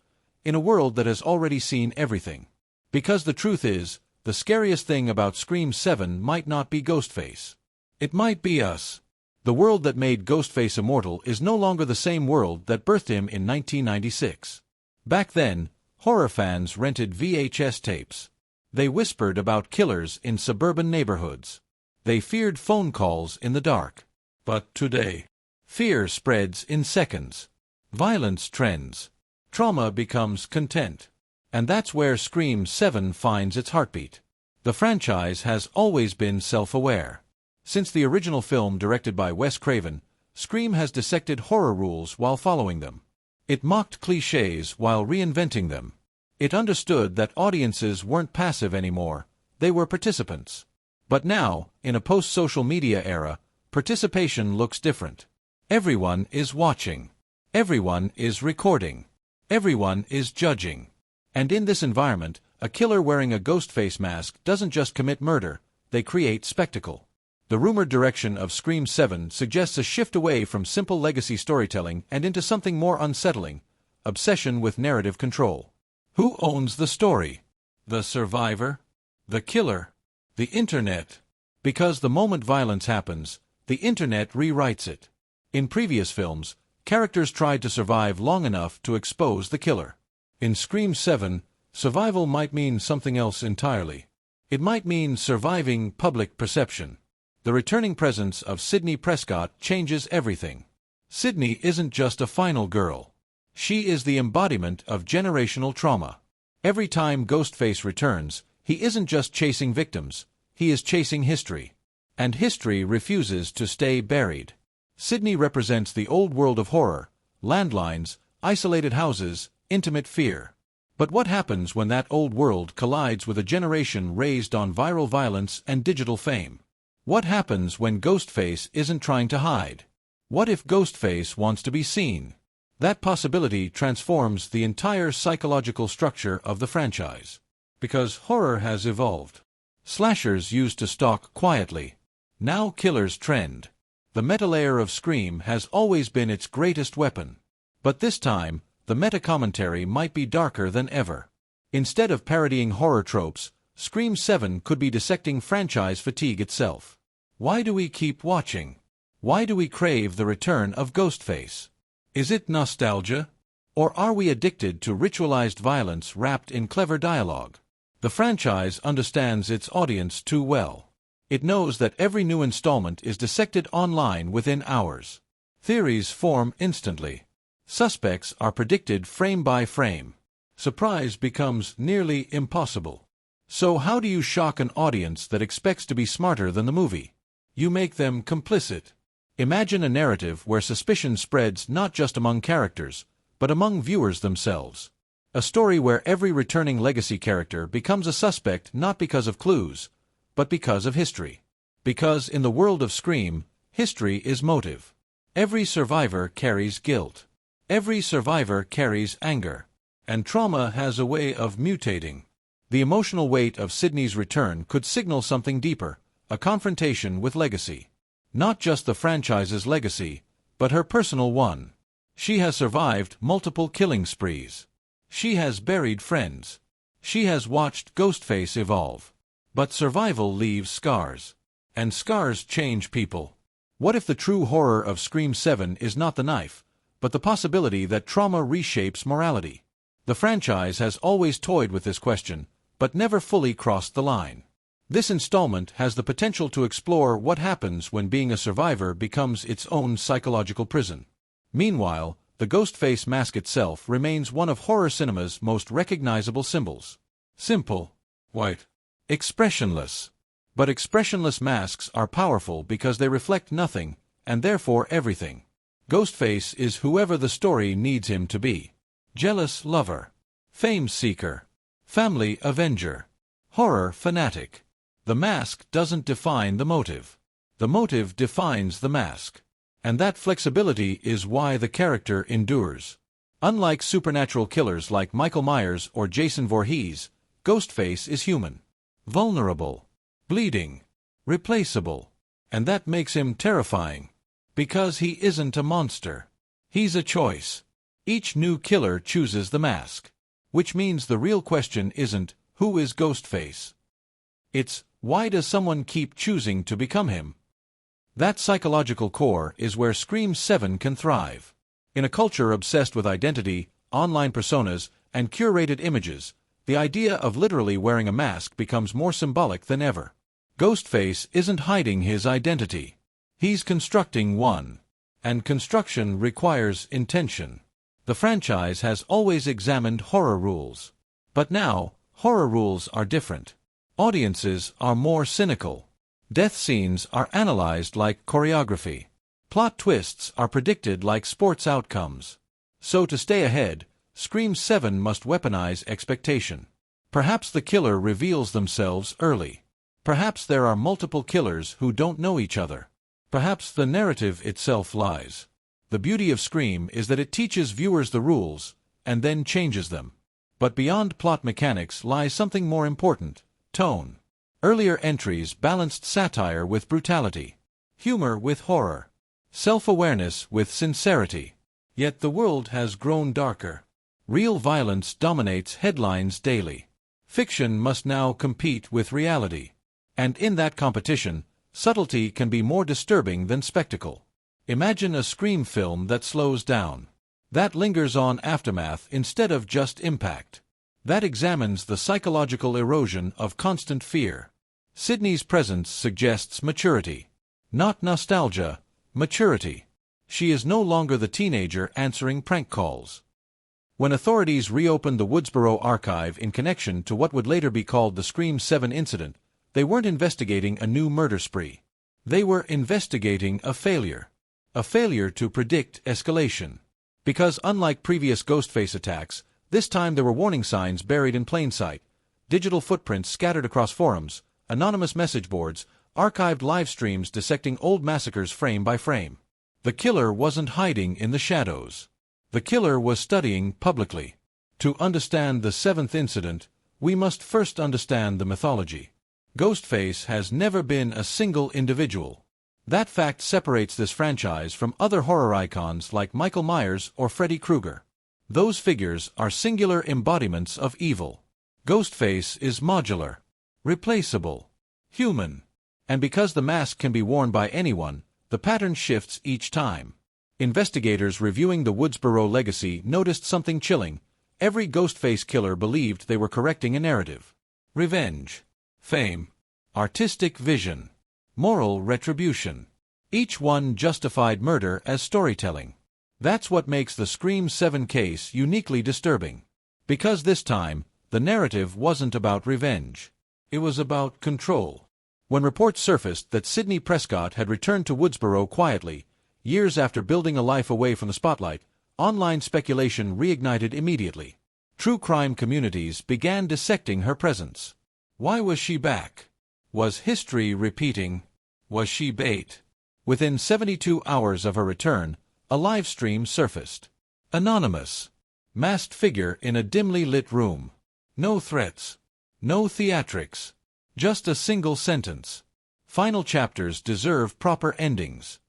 Speaker 2: in a world that has already seen everything. Because the truth is, the scariest thing about Scream 7 might not be Ghostface. It might be us. The world that made Ghostface immortal is no longer the same world that birthed him in 1996. Back then, horror fans rented VHS tapes. They whispered about killers in suburban neighborhoods. They feared phone calls in the dark. But today, fear spreads in seconds. Violence trends. Trauma becomes content. And that's where Scream 7 finds its heartbeat. The franchise has always been self-aware. Since the original film directed by Wes Craven, Scream has dissected horror rules while following them. It mocked clichés while reinventing them. It understood that audiences weren't passive anymore, they were participants. But now, in a post-social media era, participation looks different. Everyone is watching. Everyone is recording. Everyone is judging. And in this environment, a killer wearing a Ghostface mask doesn't just commit murder, they create spectacle. The rumored direction of Scream 7 suggests a shift away from simple legacy storytelling and into something more unsettling: obsession with narrative control. Who owns the story? The survivor? The killer? The Internet. Because the moment violence happens, the Internet rewrites it. In previous films, characters tried to survive long enough to expose the killer. In Scream 7, survival might mean something else entirely. It might mean surviving public perception. The returning presence of Sidney Prescott changes everything. Sidney isn't just a final girl. She is the embodiment of generational trauma. Every time Ghostface returns, he isn't just chasing victims, he is chasing history. And history refuses to stay buried. Sidney represents the old world of horror, landlines, isolated houses, intimate fear. But what happens when that old world collides with a generation raised on viral violence and digital fame? What happens when Ghostface isn't trying to hide? What if Ghostface wants to be seen? That possibility transforms the entire psychological structure of the franchise. Because horror has evolved. Slashers used to stalk quietly. Now killers trend. The meta-layer of Scream has always been its greatest weapon. But this time, the meta-commentary might be darker than ever. Instead of parodying horror tropes, Scream 7 could be dissecting franchise fatigue itself. Why do we keep watching? Why do we crave the return of Ghostface? Is it nostalgia? Or are we addicted to ritualized violence wrapped in clever dialogue? The franchise understands its audience too well. It knows that every new installment is dissected online within hours. Theories form instantly. Suspects are predicted frame by frame. Surprise becomes nearly impossible. So how do you shock an audience that expects to be smarter than the movie? You make them complicit. Imagine a narrative where suspicion spreads not just among characters, but among viewers themselves. A story where every returning legacy character becomes a suspect not because of clues, but because of history. Because in the world of Scream, history is motive. Every survivor carries guilt. Every survivor carries anger. And trauma has a way of mutating. The emotional weight of Sidney's return could signal something deeper, a confrontation with legacy. Not just the franchise's legacy, but her personal one. She has survived multiple killing sprees. She has buried friends. She has watched Ghostface evolve. But survival leaves scars. And scars change people. What if the true horror of Scream 7 is not the knife, but the possibility that trauma reshapes morality? The franchise has always toyed with this question, but never fully crossed the line. This installment has the potential to explore what happens when being a survivor becomes its own psychological prison. Meanwhile, the Ghostface mask itself remains one of horror cinema's most recognizable symbols. Simple, white, expressionless. But expressionless masks are powerful because they reflect nothing, and therefore everything. Ghostface is whoever the story needs him to be. Jealous lover, fame seeker, family avenger, horror fanatic. The mask doesn't define the motive. The motive defines the mask. And that flexibility is why the character endures. Unlike supernatural killers like Michael Myers or Jason Voorhees, Ghostface is human. Vulnerable. Bleeding. Replaceable. And that makes him terrifying. Because he isn't a monster. He's a choice. Each new killer chooses the mask. Which means the real question isn't, who is Ghostface? It's, why does someone keep choosing to become him? That psychological core is where Scream 7 can thrive. In a culture obsessed with identity, online personas, and curated images, the idea of literally wearing a mask becomes more symbolic than ever. Ghostface isn't hiding his identity. He's constructing one. And construction requires intention. The franchise has always examined horror rules. But now, horror rules are different. Audiences are more cynical. Death scenes are analyzed like choreography. Plot twists are predicted like sports outcomes. So to stay ahead, Scream 7 must weaponize expectation. Perhaps the killer reveals themselves early. Perhaps there are multiple killers who don't know each other. Perhaps the narrative itself lies. The beauty of Scream is that it teaches viewers the rules, and then changes them. But beyond plot mechanics lies something more important: tone. Earlier entries balanced satire with brutality, humor with horror, self-awareness with sincerity. Yet the world has grown darker. Real violence dominates headlines daily. Fiction must now compete with reality. And in that competition, subtlety can be more disturbing than spectacle. Imagine a scream film that slows down, that lingers on aftermath instead of just impact, that examines the psychological erosion of constant fear. Sidney's presence suggests maturity. Not nostalgia, maturity. She is no longer the teenager answering prank calls. When authorities reopened the Woodsboro archive in connection to what would later be called the Scream 7 incident, they weren't investigating a new murder spree. They were investigating a failure to predict escalation. Because unlike previous Ghostface attacks, this time there were warning signs buried in plain sight, digital footprints scattered across forums, anonymous message boards, archived live streams dissecting old massacres frame by frame. The killer wasn't hiding in the shadows. The killer was studying publicly. To understand the seventh incident, we must first understand the mythology. Ghostface has never been a single individual. That fact separates this franchise from other horror icons like Michael Myers or Freddy Krueger. Those figures are singular embodiments of evil. Ghostface is modular, replaceable, human. And because the mask can be worn by anyone, the pattern shifts each time. Investigators reviewing the Woodsboro legacy noticed something chilling. Every Ghostface killer believed they were correcting a narrative. Revenge, fame, artistic vision, moral retribution. Each one justified murder as storytelling. That's what makes the Scream 7 case uniquely disturbing. Because this time, the narrative wasn't about revenge. It was about control. When reports surfaced that Sidney Prescott had returned to Woodsboro quietly, years after building a life away from the spotlight, online speculation reignited immediately. True crime communities began dissecting her presence. Why was she back? Was history repeating? Was she bait? Within 72 hours of her return, a live stream surfaced. Anonymous. Masked figure in a dimly lit room. No threats. No theatrics. Just a single sentence. Final chapters deserve proper endings.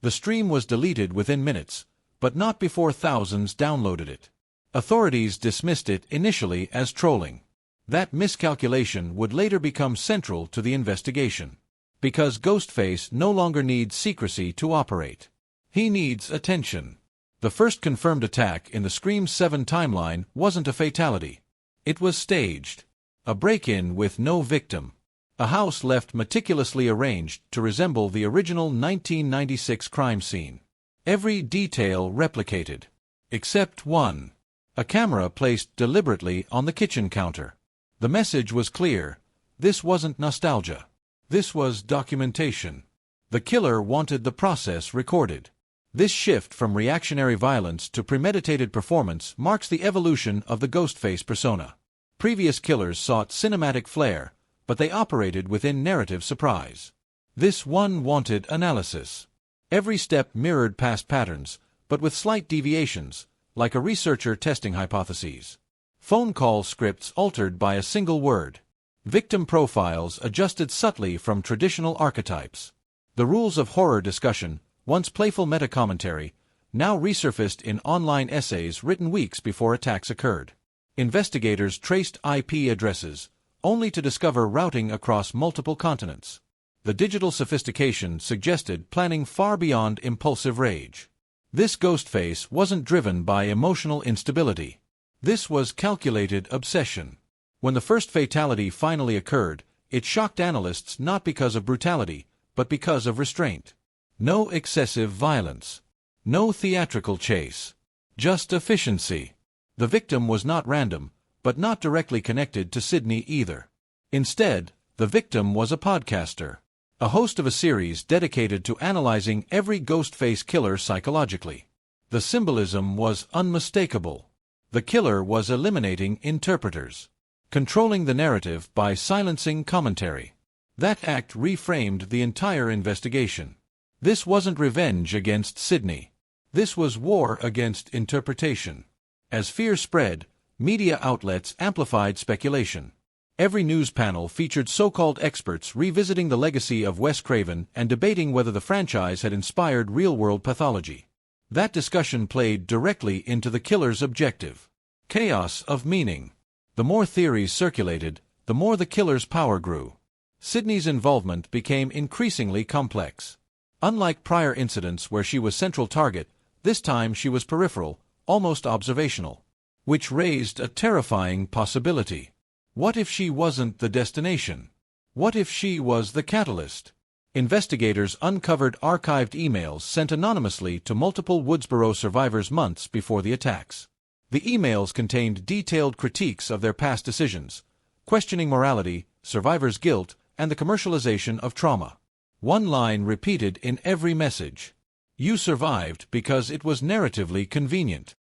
Speaker 2: The stream was deleted within minutes, but not before thousands downloaded it. Authorities dismissed it initially as trolling. That miscalculation would later become central to the investigation. Because Ghostface no longer needs secrecy to operate. He needs attention. The first confirmed attack in the Scream 7 timeline wasn't a fatality. It was staged. A break-in with no victim. A house left meticulously arranged to resemble the original 1996 crime scene. Every detail replicated. Except one. A camera placed deliberately on the kitchen counter. The message was clear. This wasn't nostalgia. This was documentation. The killer wanted the process recorded. This shift from reactionary violence to premeditated performance marks the evolution of the Ghostface persona. Previous killers sought cinematic flair, but they operated within narrative surprise. This one wanted analysis. Every step mirrored past patterns, but with slight deviations, like a researcher testing hypotheses. Phone call scripts altered by a single word. Victim profiles adjusted subtly from traditional archetypes. The rules of horror discussion, once playful meta-commentary, now resurfaced in online essays written weeks before attacks occurred. Investigators traced IP addresses, only to discover routing across multiple continents. The digital sophistication suggested planning far beyond impulsive rage. This Ghostface wasn't driven by emotional instability. This was calculated obsession. When the first fatality finally occurred, it shocked analysts not because of brutality, but because of restraint. No excessive violence. No theatrical chase. Just efficiency. The victim was not random, but not directly connected to Sidney either. Instead, the victim was a podcaster. A host of a series dedicated to analyzing every Ghostface killer psychologically. The symbolism was unmistakable. The killer was eliminating interpreters. Controlling the narrative by silencing commentary. That act reframed the entire investigation. This wasn't revenge against Sidney. This was war against interpretation. As fear spread, media outlets amplified speculation. Every news panel featured so-called experts revisiting the legacy of Wes Craven and debating whether the franchise had inspired real-world pathology. That discussion played directly into the killer's objective. Chaos of meaning. The more theories circulated, the more the killer's power grew. Sidney's involvement became increasingly complex. Unlike prior incidents where she was central target, this time she was peripheral, almost observational. Which raised a terrifying possibility. What if she wasn't the destination? What if she was the catalyst? Investigators uncovered archived emails sent anonymously to multiple Woodsboro survivors months before the attacks. The emails contained detailed critiques of their past decisions, questioning morality, survivors' guilt, and the commercialization of trauma. One line repeated in every message: "You survived because it was narratively convenient."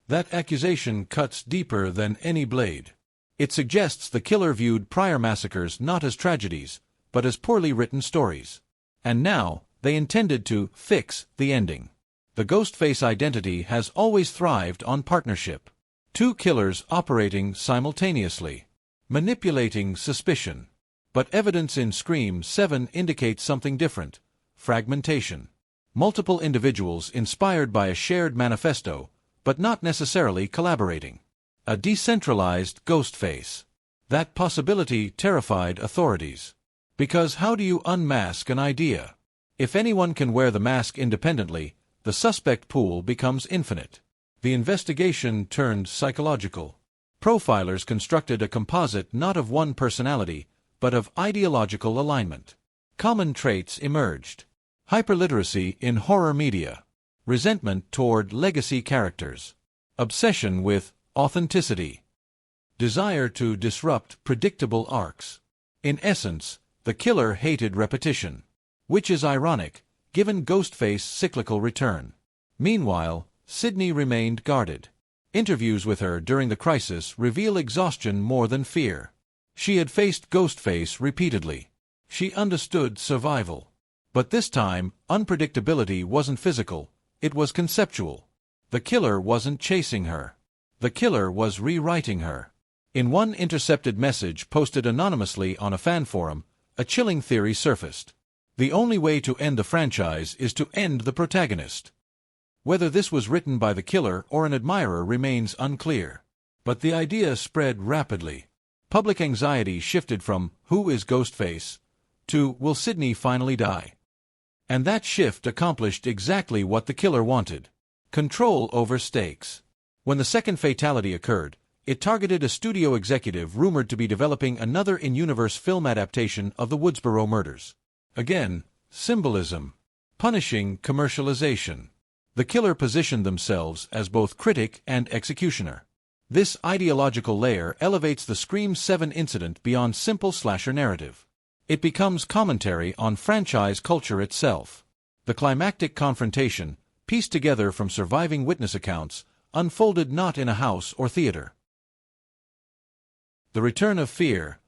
Speaker 2: That accusation cuts deeper than any blade. It suggests the killer viewed prior massacres not as tragedies, but as poorly written stories. And now, they intended to fix the ending. The Ghostface identity has always thrived on partnership. Two killers operating simultaneously, manipulating suspicion. But evidence in Scream 7 indicates something different: fragmentation. Multiple individuals inspired by a shared manifesto, but not necessarily collaborating. A decentralized Ghostface. That possibility terrified authorities. Because how do you unmask an idea? If anyone can wear the mask independently, the suspect pool becomes infinite. The investigation turned psychological. Profilers constructed a composite not of one personality, but of ideological alignment. Common traits emerged: hyperliteracy in horror media, resentment toward legacy characters, obsession with authenticity, desire to disrupt predictable arcs. In essence, the killer hated repetition, which is ironic, given Ghostface's cyclical return. Meanwhile, Sidney remained guarded. Interviews with her during the crisis reveal exhaustion more than fear. She had faced Ghostface repeatedly. She understood survival. But this time, unpredictability wasn't physical, it was conceptual. The killer wasn't chasing her. The killer was rewriting her. In one intercepted message posted anonymously on a fan forum, a chilling theory surfaced. The only way to end the franchise is to end the protagonist. Whether this was written by the killer or an admirer remains unclear. But the idea spread rapidly. Public anxiety shifted from "Who is Ghostface?" to "Will Sidney finally die?" And that shift accomplished exactly what the killer wanted: control over stakes. When the second fatality occurred, it targeted a studio executive rumored to be developing another in-universe film adaptation of the Woodsboro murders. Again, symbolism. Punishing commercialization. The killer positioned themselves as both critic and executioner. This ideological layer elevates the Scream 7 incident beyond simple slasher narrative. It becomes commentary on franchise culture itself. The climactic confrontation, pieced together from surviving witness accounts, unfolded not in a house or theater. The Return of Fear.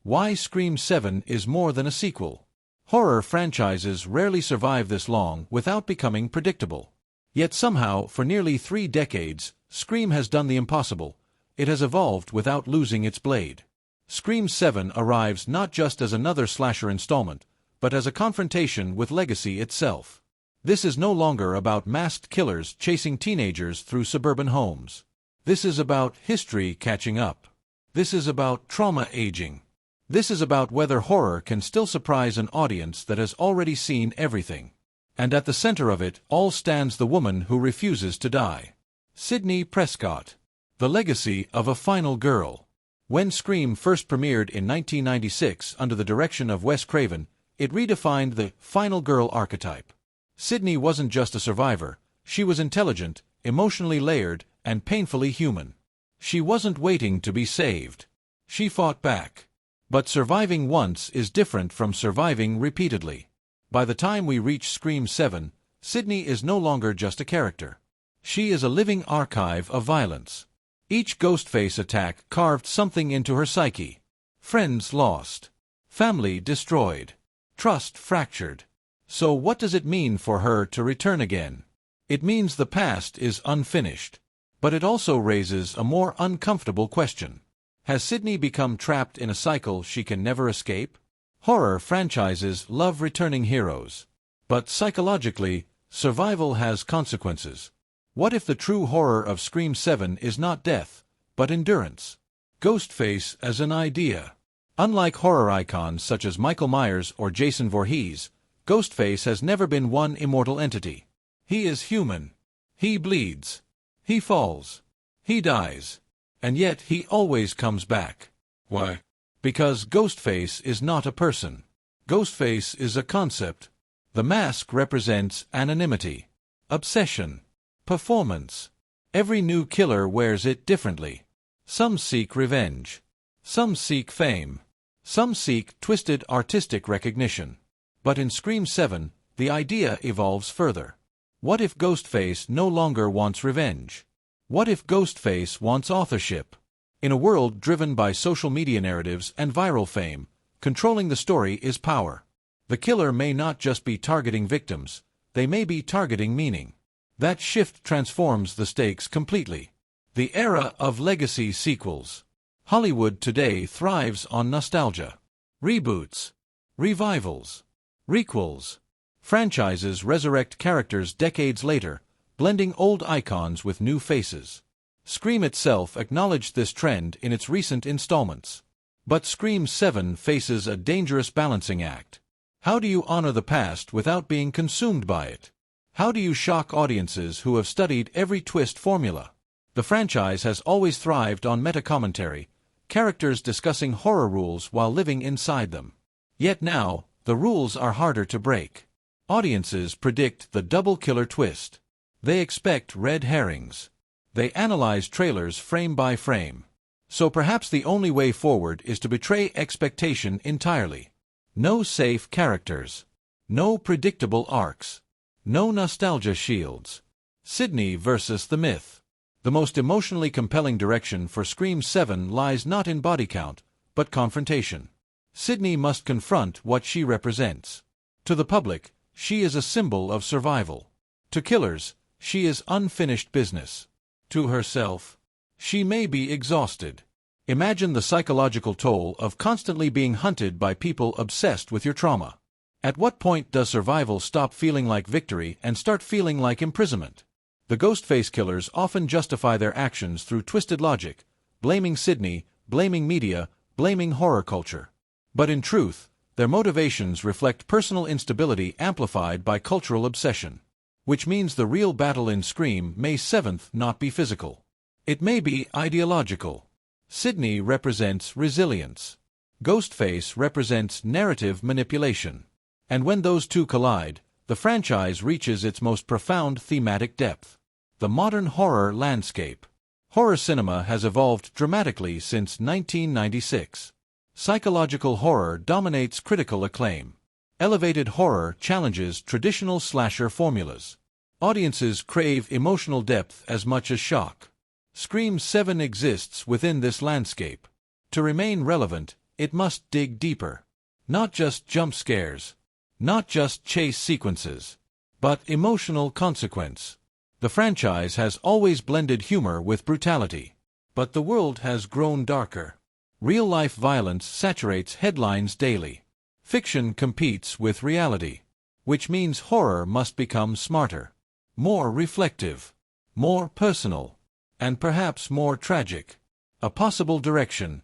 Speaker 2: Why Scream 7 is more than a sequel. Horror franchises rarely survive this long without becoming predictable. Yet somehow, for nearly 3 decades, Scream has done the impossible. It has evolved without losing its blade. Scream 7 arrives not just as another slasher installment, but as a confrontation with legacy itself. This is no longer about masked killers chasing teenagers through suburban homes. This is about history catching up. This is about trauma aging. This is about whether horror can still surprise an audience that has already seen everything. And at the center of it all stands the woman who refuses to die. Sidney Prescott. The legacy of a final girl. When Scream first premiered in 1996 under the direction of Wes Craven, it redefined the final girl archetype. Sidney wasn't just a survivor, she was intelligent, emotionally layered, and painfully human. She wasn't waiting to be saved. She fought back. But surviving once is different from surviving repeatedly. By the time we reach Scream 7, Sidney is no longer just a character. She is a living archive of violence. Each Ghostface attack carved something into her psyche. Friends lost. Family destroyed. Trust fractured. So what does it mean for her to return again? It means the past is unfinished. But it also raises a more uncomfortable question. Has Sidney become trapped in a cycle she can never escape? Horror franchises love returning heroes. But psychologically, survival has consequences. What if the true horror of Scream 7 is not death, but endurance? Ghostface as an idea. Unlike horror icons such as Michael Myers or Jason Voorhees, Ghostface has never been one immortal entity. He is human. He bleeds. He falls. He dies. And yet he always comes back. Why? Because Ghostface is not a person. Ghostface is a concept. The mask represents anonymity, obsession, performance. Every new killer wears it differently. Some seek revenge. Some seek fame. Some seek twisted artistic recognition. But in Scream 7, the idea evolves further. What if Ghostface no longer wants revenge? What if Ghostface wants authorship? In a world driven by social media narratives and viral fame, controlling the story is power. The killer may not just be targeting victims, they may be targeting meaning. That shift transforms the stakes completely. The era of legacy sequels. Hollywood today thrives on nostalgia. Reboots, revivals, requels. Franchises resurrect characters decades later, blending old icons with new faces. Scream itself acknowledged this trend in its recent installments. But Scream 7 faces a dangerous balancing act. How do you honor the past without being consumed by it? How do you shock audiences who have studied every twist formula? The franchise has always thrived on meta-commentary, characters discussing horror rules while living inside them. Yet now, the rules are harder to break. Audiences predict the double killer twist. They expect red herrings. They analyze trailers frame by frame. So perhaps the only way forward is to betray expectation entirely. No safe characters. No predictable arcs. No nostalgia shields. Sidney versus the myth. The most emotionally compelling direction for Scream 7 lies not in body count, but confrontation. Sidney must confront what she represents. To the public, she is a symbol of survival. To killers, she is unfinished business. To herself, she may be exhausted. Imagine the psychological toll of constantly being hunted by people obsessed with your trauma. At what point does survival stop feeling like victory and start feeling like imprisonment? The Ghostface killers often justify their actions through twisted logic, blaming Sidney, blaming media, blaming horror culture. But in truth, their motivations reflect personal instability amplified by cultural obsession. Which means the real battle in Scream May 7th not be physical. It may be ideological. Sidney represents resilience. Ghostface represents narrative manipulation. And when those two collide, the franchise reaches its most profound thematic depth. The modern horror landscape. Horror cinema has evolved dramatically since 1996. Psychological horror dominates critical acclaim. Elevated horror challenges traditional slasher formulas. Audiences crave emotional depth as much as shock. Scream 7 exists within this landscape. To remain relevant, it must dig deeper. Not just jump scares. Not just chase sequences. But emotional consequence. The franchise has always blended humor with brutality. But the world has grown darker. Real-life violence saturates headlines daily. Fiction competes with reality. Which means horror must become smarter. More reflective. More personal. And perhaps more tragic. A possible direction.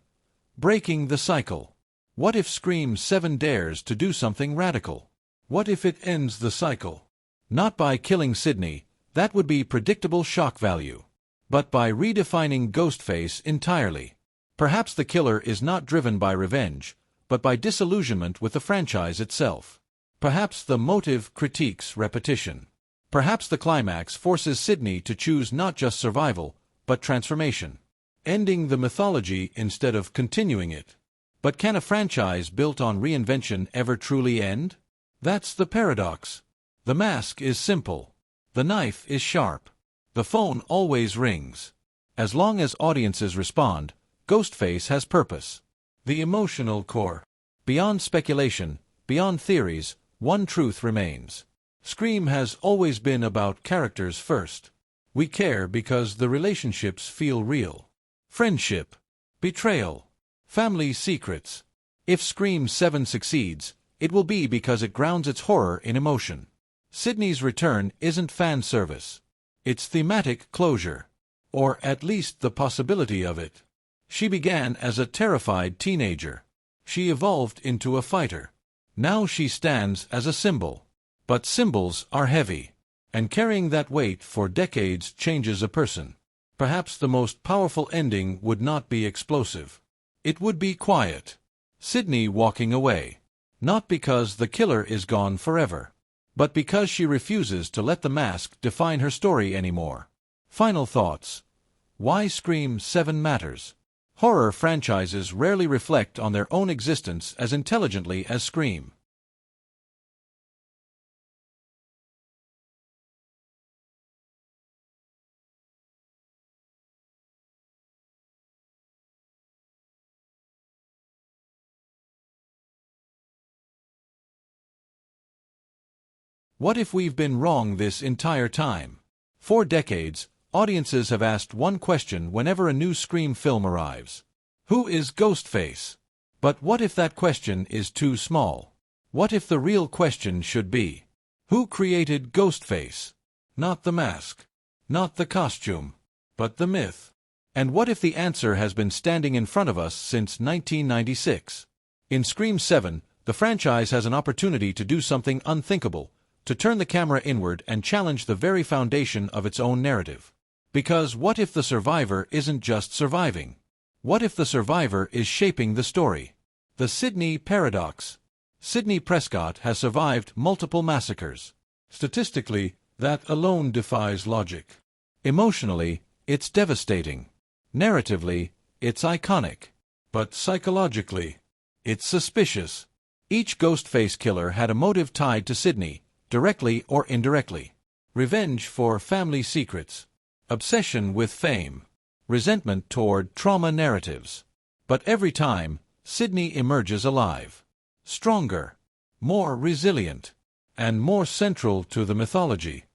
Speaker 2: Breaking the cycle. What if Scream 7 dares to do something radical? What if it ends the cycle? Not by killing Sidney, that would be predictable shock value. But by redefining Ghostface entirely. Perhaps the killer is not driven by revenge, but by disillusionment with the franchise itself. Perhaps the motive critiques repetition. Perhaps the climax forces Sidney to choose not just survival, but transformation. Ending the mythology instead of continuing it. But can a franchise built on reinvention ever truly end? That's the paradox. The mask is simple. The knife is sharp. The phone always rings. As long as audiences respond, Ghostface has purpose. The emotional core. Beyond speculation, beyond theories, one truth remains. Scream has always been about characters first. We care because the relationships feel real. Friendship. Betrayal. Family secrets. If Scream 7 succeeds, it will be because it grounds its horror in emotion. Sidney's return isn't fan service. It's thematic closure. Or at least the possibility of it. She began as a terrified teenager. She evolved into a fighter. Now she stands as a symbol. But symbols are heavy, and carrying that weight for decades changes a person. Perhaps the most powerful ending would not be explosive. It would be quiet. Sidney walking away. Not because the killer is gone forever, but because she refuses to let the mask define her story anymore. Final thoughts. Why Scream 7 matters. Horror franchises rarely reflect on their own existence as intelligently as Scream. What if we've been wrong this entire time? For decades, audiences have asked one question whenever a new Scream film arrives. Who is Ghostface? But what if that question is too small? What if the real question should be, who created Ghostface? Not the mask, not the costume, but the myth. And what if the answer has been standing in front of us since 1996? In Scream 7, the franchise has an opportunity to do something unthinkable, to turn the camera inward and challenge the very foundation of its own narrative. Because what if the survivor isn't just surviving? What if the survivor is shaping the story? The Sidney paradox. Sidney Prescott has survived multiple massacres. Statistically, that alone defies logic. Emotionally, it's devastating. Narratively, it's iconic. But psychologically, it's suspicious. Each Ghostface killer had a motive tied to Sidney, directly or indirectly. Revenge for family secrets. Obsession with fame. Resentment toward trauma narratives. But every time, Sidney emerges alive. Stronger. More resilient. And more central to the mythology.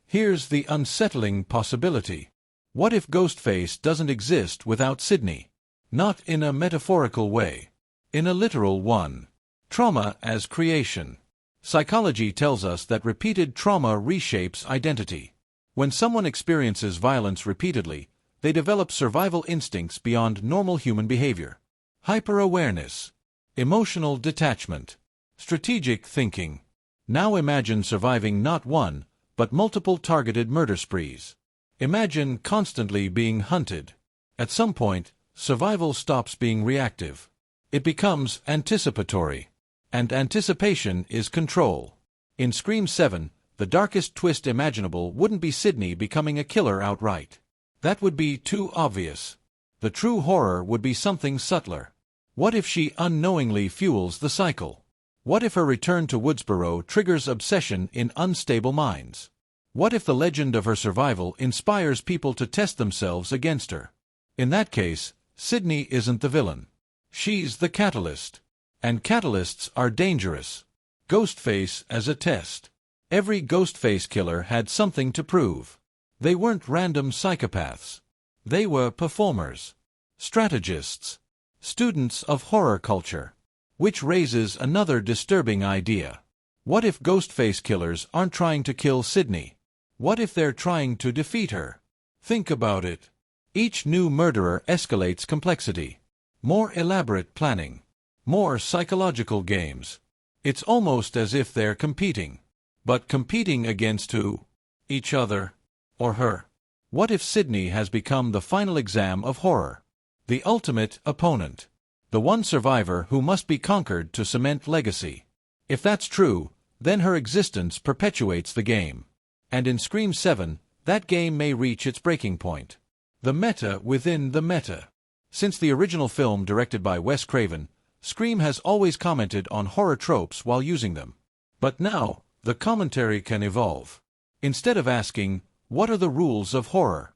Speaker 2: Here's the unsettling possibility. What if Ghostface doesn't exist without Sidney? Not in a metaphorical way. In a literal one. Trauma as creation. Psychology tells us that repeated trauma reshapes identity. When someone experiences violence repeatedly, they develop survival instincts beyond normal human behavior. Hyper-awareness. Emotional detachment. Strategic thinking. Now imagine surviving not one, but multiple targeted murder sprees. Imagine constantly being hunted. At some point, survival stops being reactive. It becomes anticipatory. And anticipation is control. In Scream 7, the darkest twist imaginable wouldn't be Sidney becoming a killer outright. That would be too obvious. The true horror would be something subtler. What if she unknowingly fuels the cycle? What if her return to Woodsboro triggers obsession in unstable minds? What if the legend of her survival inspires people to test themselves against her? In that case, Sidney isn't the villain. She's the catalyst. And catalysts are dangerous. Ghostface as a test. Every Ghostface killer had something to prove. They weren't random psychopaths. They were performers. Strategists. Students of horror culture. Which raises another disturbing idea. What if Ghostface killers aren't trying to kill Sidney? What if they're trying to defeat her? Think about it. Each new murderer escalates complexity. More elaborate planning. More psychological games. It's almost as if they're competing. But competing against who? Each other? Or her? What if Sidney has become the final exam of horror? The ultimate opponent. The one survivor who must be conquered to cement legacy. If that's true, then her existence perpetuates the game. And in Scream 7, that game may reach its breaking point. The meta within the meta. Since the original film directed by Wes Craven, Scream has always commented on horror tropes while using them. But now, the commentary can evolve. Instead of asking, what are the rules of horror?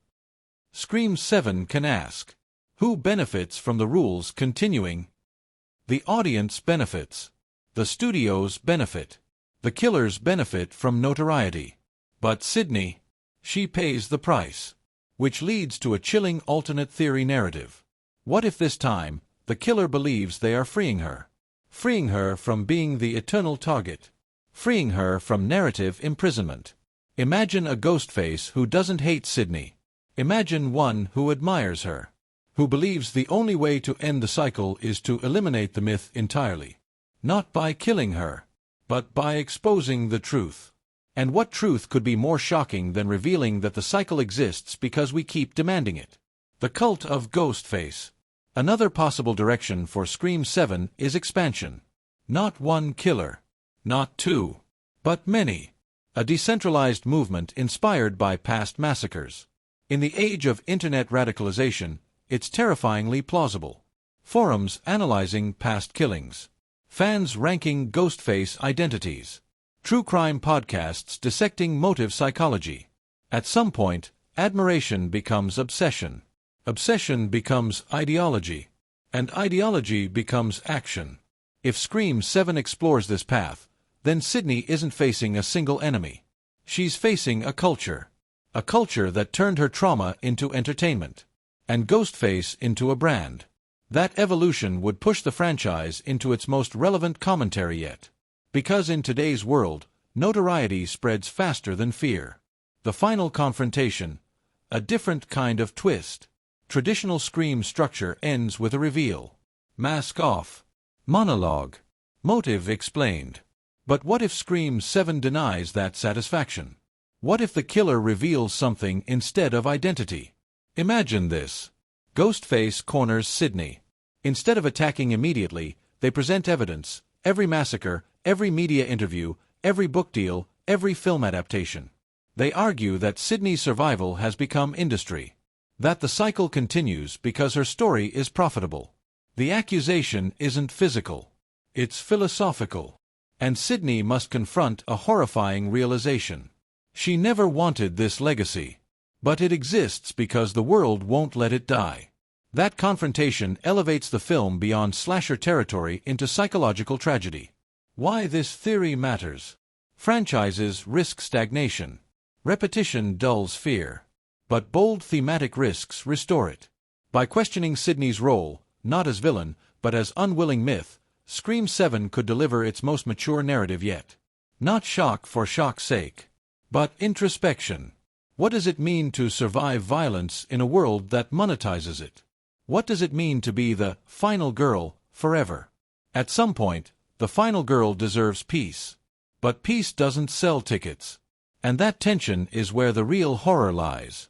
Speaker 2: Scream 7 can ask, who benefits from the rules continuing? The audience benefits. The studios benefit. The killers benefit from notoriety. But Sidney, she pays the price. Which leads to a chilling alternate theory narrative. What if this time, the killer believes they are freeing her? Freeing her from being the eternal target. Freeing her from narrative imprisonment. Imagine a Ghostface who doesn't hate Sidney. Imagine one who admires her. who believes the only way to end the cycle is to eliminate the myth entirely. Not by killing her, but by exposing the truth. And what truth could be more shocking than revealing that the cycle exists because we keep demanding it? The cult of Ghostface. Another possible direction for Scream 7 is expansion. Not one killer. Not two. But many. A decentralized movement inspired by past massacres. In the age of internet radicalization, it's terrifyingly plausible. Forums analyzing past killings. Fans ranking Ghostface identities. True crime podcasts dissecting motive psychology. At some point, admiration becomes obsession. Obsession becomes ideology. And ideology becomes action. If Scream 7 explores this path, then Sidney isn't facing a single enemy. She's facing a culture. A culture that turned her trauma into entertainment. And Ghostface into a brand. That evolution would push the franchise into its most relevant commentary yet. Because in today's world, notoriety spreads faster than fear. The final confrontation. A different kind of twist. Traditional Scream structure ends with a reveal. Mask off. Monologue. Motive explained. But what if Scream 7 denies that satisfaction? What if the killer reveals something instead of identity? Imagine this. Ghostface corners Sidney. Instead of attacking immediately, they present evidence, every massacre, every media interview, every book deal, every film adaptation. They argue that Sidney's survival has become industry. That the cycle continues because her story is profitable. The accusation isn't physical. It's philosophical. And Sidney must confront a horrifying realization. She never wanted this legacy. But it exists because the world won't let it die. That confrontation elevates the film beyond slasher territory into psychological tragedy. Why this theory matters. Franchises risk stagnation. Repetition dulls fear. But bold thematic risks restore it. By questioning Sidney's role, not as villain, but as unwilling myth, Scream 7 could deliver its most mature narrative yet. Not shock for shock's sake, but introspection. What does it mean to survive violence in a world that monetizes it? What does it mean to be the final girl forever? At some point, the final girl deserves peace. But peace doesn't sell tickets. And that tension is where the real horror lies.